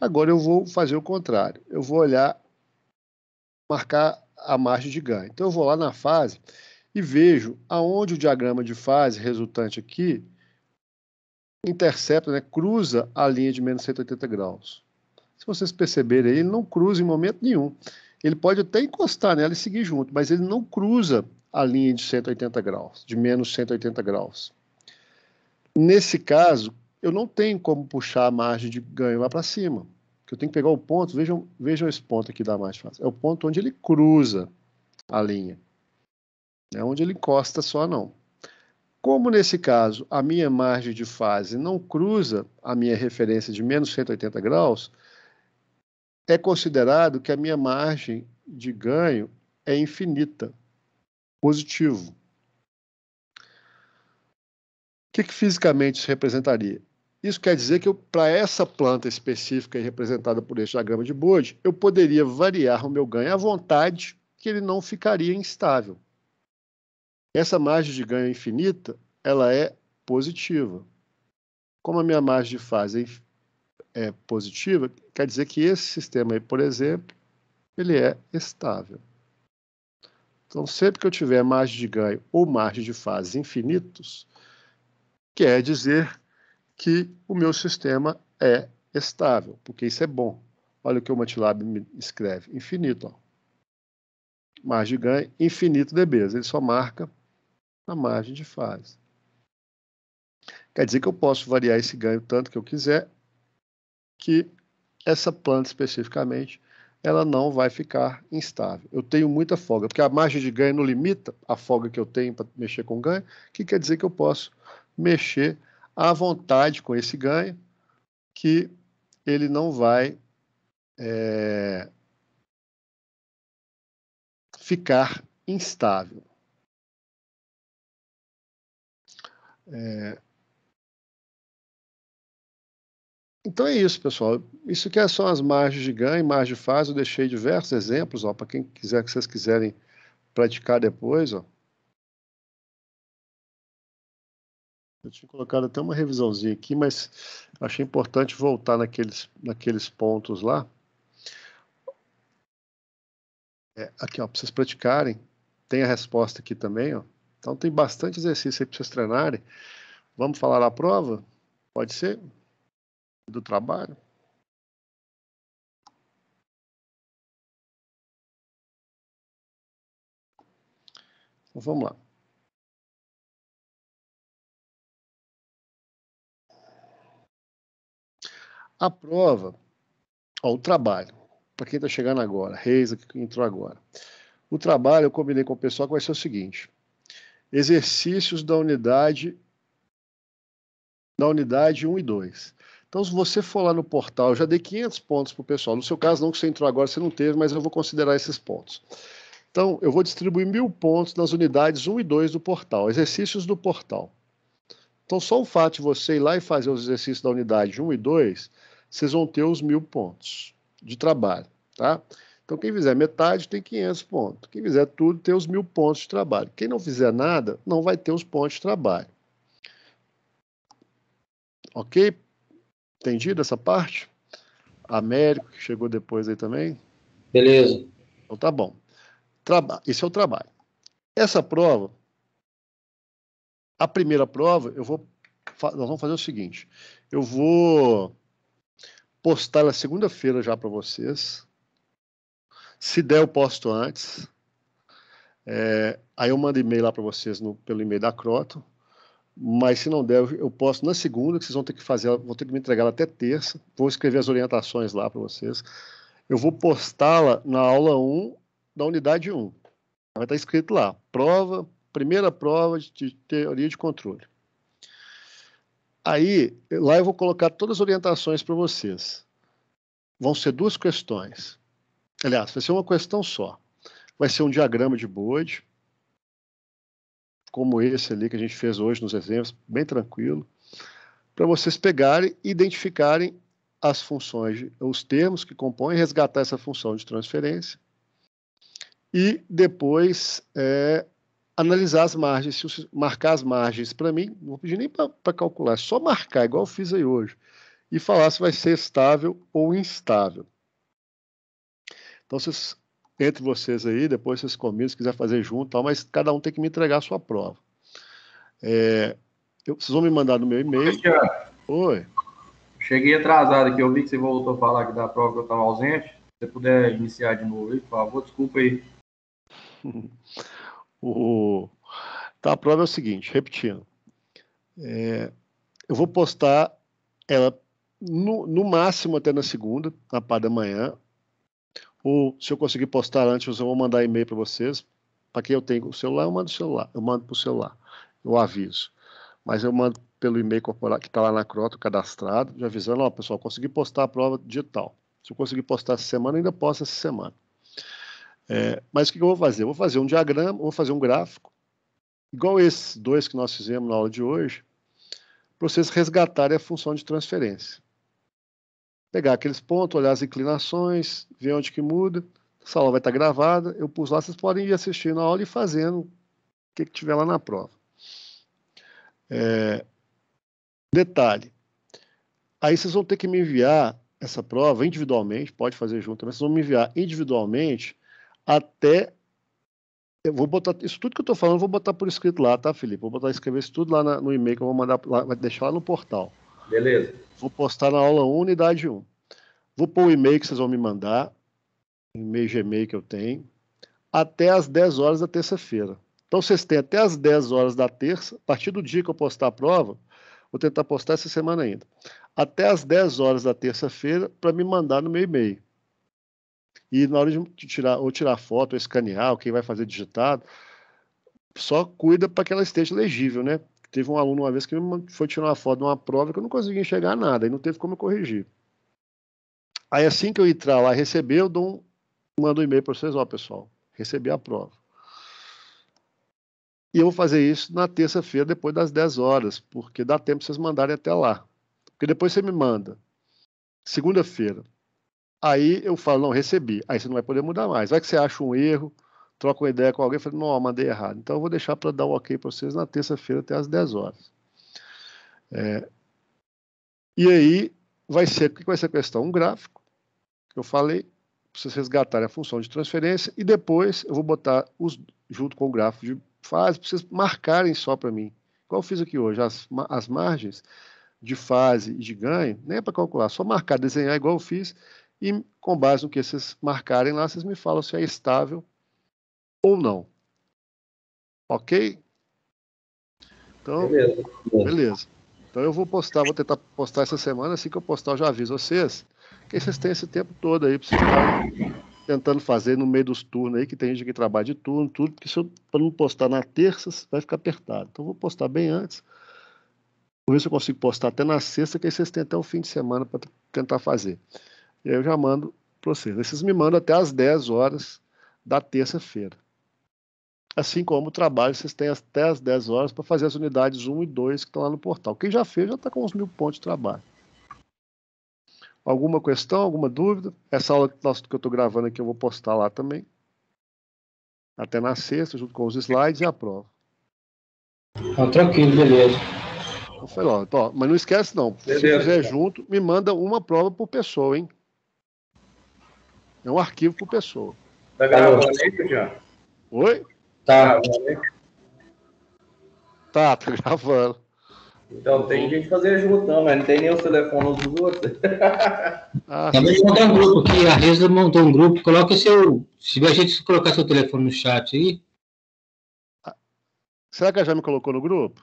Agora eu vou fazer o contrário. Eu vou marcar a margem de ganho. Então eu vou lá na fase e vejo aonde o diagrama de fase resultante aqui intercepta, cruza a linha de menos 180 graus. Se vocês perceberem aí, ele não cruza em momento nenhum. Ele pode até encostar nela e seguir junto, mas ele não cruza a linha de 180 graus, de menos 180 graus. Nesse caso, eu não tenho como puxar a margem de ganho lá para cima. que eu tenho que pegar o ponto, vejam esse ponto aqui da margem de fase. É o ponto onde ele cruza a linha. Não é onde ele encosta só, não. Como nesse caso a minha margem de fase não cruza a minha referência de menos 180 graus, é considerado que a minha margem de ganho é infinita, positivo. O que fisicamente isso representaria? Isso quer dizer que para essa planta específica representada por esse diagrama de Bode, eu poderia variar o meu ganho à vontade, que ele não ficaria instável. Essa margem de ganho infinita, ela é positiva. Como a minha margem de fase é positiva, quer dizer que esse sistema aí, por exemplo, ele é estável. Então, sempre que eu tiver margem de ganho ou margem de fase infinitos, quer dizer que o meu sistema é estável, porque isso é bom. Olha o que o MATLAB me escreve, infinito. Ó. Margem de ganho, infinito dBs, ele só marca a margem de fase. Quer dizer que eu posso variar esse ganho tanto que eu quiser, que essa planta especificamente, ela não vai ficar instável. Eu tenho muita folga, porque a margem de ganho não limita a folga que eu tenho para mexer com ganho, que quer dizer que eu posso mexer à vontade com esse ganho, que ele não vai ficar instável. Então é isso, pessoal. Isso que são as margens de ganho e margem de fase. Eu deixei diversos exemplos, para quem quiser, que vocês quiserem praticar depois. Ó. Eu tinha colocado até uma revisãozinha aqui, mas achei importante voltar naqueles pontos lá. Aqui, para vocês praticarem. Tem a resposta aqui também. Ó. Então tem bastante exercício aí para vocês treinarem. Vamos falar da prova? Pode ser? Do trabalho? Então vamos lá. A prova, o trabalho, para quem está chegando agora, Reis que entrou agora. O trabalho eu combinei com o pessoal que vai ser o seguinte: exercícios da unidade 1 e 2. Então, se você for lá no portal, eu já dei 500 pontos para o pessoal. No seu caso, não que você entrou agora, você não teve, mas eu vou considerar esses pontos. Então, eu vou distribuir 1000 pontos nas unidades 1 e 2 do portal, exercícios do portal. Então, só o fato de você ir lá e fazer os exercícios da unidade 1 e 2, vocês vão ter os 1000 pontos de trabalho, tá? Então, quem fizer metade tem 500 pontos. Quem fizer tudo tem os 1000 pontos de trabalho. Quem não fizer nada, não vai ter os pontos de trabalho. Ok? Entendido essa parte? Américo, que chegou depois aí também. Beleza. Então, tá bom. Esse é o trabalho. Essa prova, a primeira prova, nós vamos fazer o seguinte. Eu vou postar na segunda-feira já para vocês. Se der, eu posto antes. Aí eu mando e-mail lá para vocês pelo e-mail da Croton. Mas se não der, eu posto na segunda, que vocês vão ter que fazer, vou ter que me entregar ela até terça. Vou escrever as orientações lá para vocês. Eu vou postá-la na aula 1 da unidade 1. Vai estar escrito lá, primeira prova de teoria de controle. Aí, lá eu vou colocar todas as orientações para vocês. Vão ser 2 questões. Aliás, vai ser uma questão só. Vai ser um diagrama de Bode, como esse ali que a gente fez hoje nos exemplos, bem tranquilo, para vocês pegarem e identificarem as funções, os termos que compõem, resgatar essa função de transferência e depois analisar as margens, marcar as margens para mim, não vou pedir nem para calcular, só marcar, igual eu fiz aí hoje, e falar se vai ser estável ou instável. Então, entre vocês aí, depois vocês combinam, se quiser fazer junto, tal, mas cada um tem que me entregar a sua prova. Vocês vão me mandar no meu e-mail. Oi. Cheguei atrasado aqui, eu vi que você voltou a falar aqui da prova que eu estava ausente. Se você puder iniciar de novo aí, por favor, desculpa aí. Então, a prova é o seguinte, repetindo. Eu vou postar ela no máximo até na segunda, na parte da manhã. Ou se eu conseguir postar antes, eu vou mandar e-mail para vocês. Para quem eu tenho o celular, eu mando o celular. Eu mando para o celular. Eu aviso. Mas eu mando pelo e-mail corporativo que está lá na Croton, cadastrado, já avisando, ó, pessoal, consegui postar a prova digital. Se eu conseguir postar essa semana, ainda posto essa semana. Mas o que eu vou fazer? Eu vou fazer um diagrama, vou fazer um gráfico, igual esses dois que nós fizemos na aula de hoje, para vocês resgatarem a função de transferência. Pegar aqueles pontos, olhar as inclinações, ver onde que muda. Essa aula vai estar gravada, eu pus lá, vocês podem ir assistindo a aula e fazendo o que tiver lá na prova. Detalhe, aí vocês vão ter que me enviar essa prova individualmente, pode fazer junto, mas vocês vão me enviar individualmente até... Eu vou botar isso tudo que eu estou falando, eu vou botar por escrito lá, tá, Felipe? Vou botar escrever isso tudo lá no e-mail que eu vou mandar, vai deixar lá no portal. Beleza. Vou postar na aula 1, unidade 1. Vou pôr o e-mail que vocês vão me mandar, o e-mail Gmail que eu tenho, até às 10 horas da terça-feira. Então, vocês têm até às 10 horas da terça, a partir do dia que eu postar a prova, vou tentar postar essa semana ainda, até às 10 horas da terça-feira, para me mandar no meu e-mail. E na hora de tirar foto, ou escanear, ou quem vai fazer digitado, só cuida para que ela esteja legível, né? Teve um aluno uma vez que foi tirar uma foto de uma prova que eu não consegui enxergar nada, e não teve como eu corrigir. Aí assim que eu entrar lá e receber, eu mando um e-mail para vocês, ó, pessoal, recebi a prova. E eu vou fazer isso na terça-feira, depois das 10 horas, porque dá tempo para vocês mandarem até lá. Porque depois você me manda, segunda-feira. Aí eu falo, não, recebi. Aí você não vai poder mudar mais. Vai que você acha um erro, troca uma ideia com alguém, fala, não, mandei errado. Então eu vou deixar para dar um ok para vocês na terça-feira até às 10 horas. E aí, o que vai ser a questão? Um gráfico, que eu falei, para vocês resgatarem a função de transferência, e depois eu vou botar junto com o gráfico de fase, para vocês marcarem só para mim. Igual eu fiz aqui hoje, as margens de fase e de ganho, nem é para calcular, só marcar, desenhar igual eu fiz, e com base no que vocês marcarem lá, vocês me falam se é estável ou não. Ok? Então, beleza. Então eu vou tentar postar essa semana, assim que eu postar eu já aviso vocês, que vocês têm esse tempo todo aí para vocês estarem tentando fazer no meio dos turnos aí, que tem gente que trabalha de turno, tudo, porque se eu não postar na terça, vai ficar apertado. Então eu vou postar bem antes, vou ver se eu consigo postar até na sexta, que aí vocês têm até o fim de semana para tentar fazer. E aí eu já mando para vocês. Aí vocês me mandam até às 10 horas da terça-feira. Assim como o trabalho, vocês têm até às 10 horas para fazer as unidades 1 e 2 que estão lá no portal. Quem já fez já está com uns 1000 pontos de trabalho. Alguma questão, alguma dúvida? Essa aula que eu estou gravando aqui eu vou postar lá também. Até na sexta, junto com os slides e a prova. Tranquilo, beleza. Então, foi lá. Então, mas não esquece não. Se fizer junto, me manda uma prova por pessoa, hein? É um arquivo por pessoa. Tá gravando aí, Cristiano? Oi? Tá. Tá gravando. Então tem gente fazer junto, não, mas não tem nem os telefones dos outros. Também montar um grupo aqui, a Reza montou um grupo, coloca se a gente colocar seu telefone no chat aí. Será que ela já me colocou no grupo?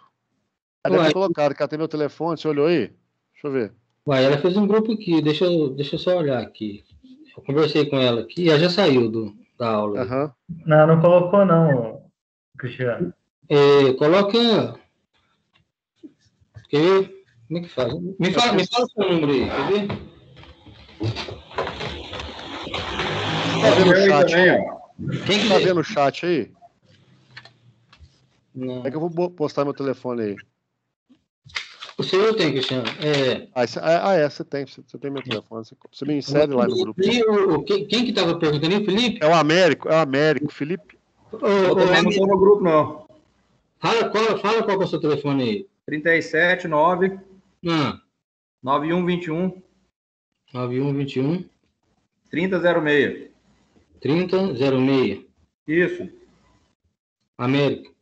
Ela deve ter colocado, que ela tem meu telefone, você olhou aí? Deixa eu ver. Uai, ela fez um grupo aqui, deixa eu só olhar aqui. Eu conversei com ela aqui, ela já saiu da aula. Uhum. Não colocou não, Cristiano. Coloca... Quer ver? Como é que faz? Me fala o seu número aí, quer ver? Tá vendo o chat aí? Quem tá vendo o chat aí? Não. É que eu vou postar meu telefone aí. O seu eu tenho, Cristiano. Você tem. Você tem meu telefone. Você me insere lá no grupo. Quem que estava perguntando aí, Felipe? É o Américo, Felipe. Eu também não estou no grupo, não. Fala qual é o seu telefone aí. 379 9121 9121 3006. 3006. Isso. Américo.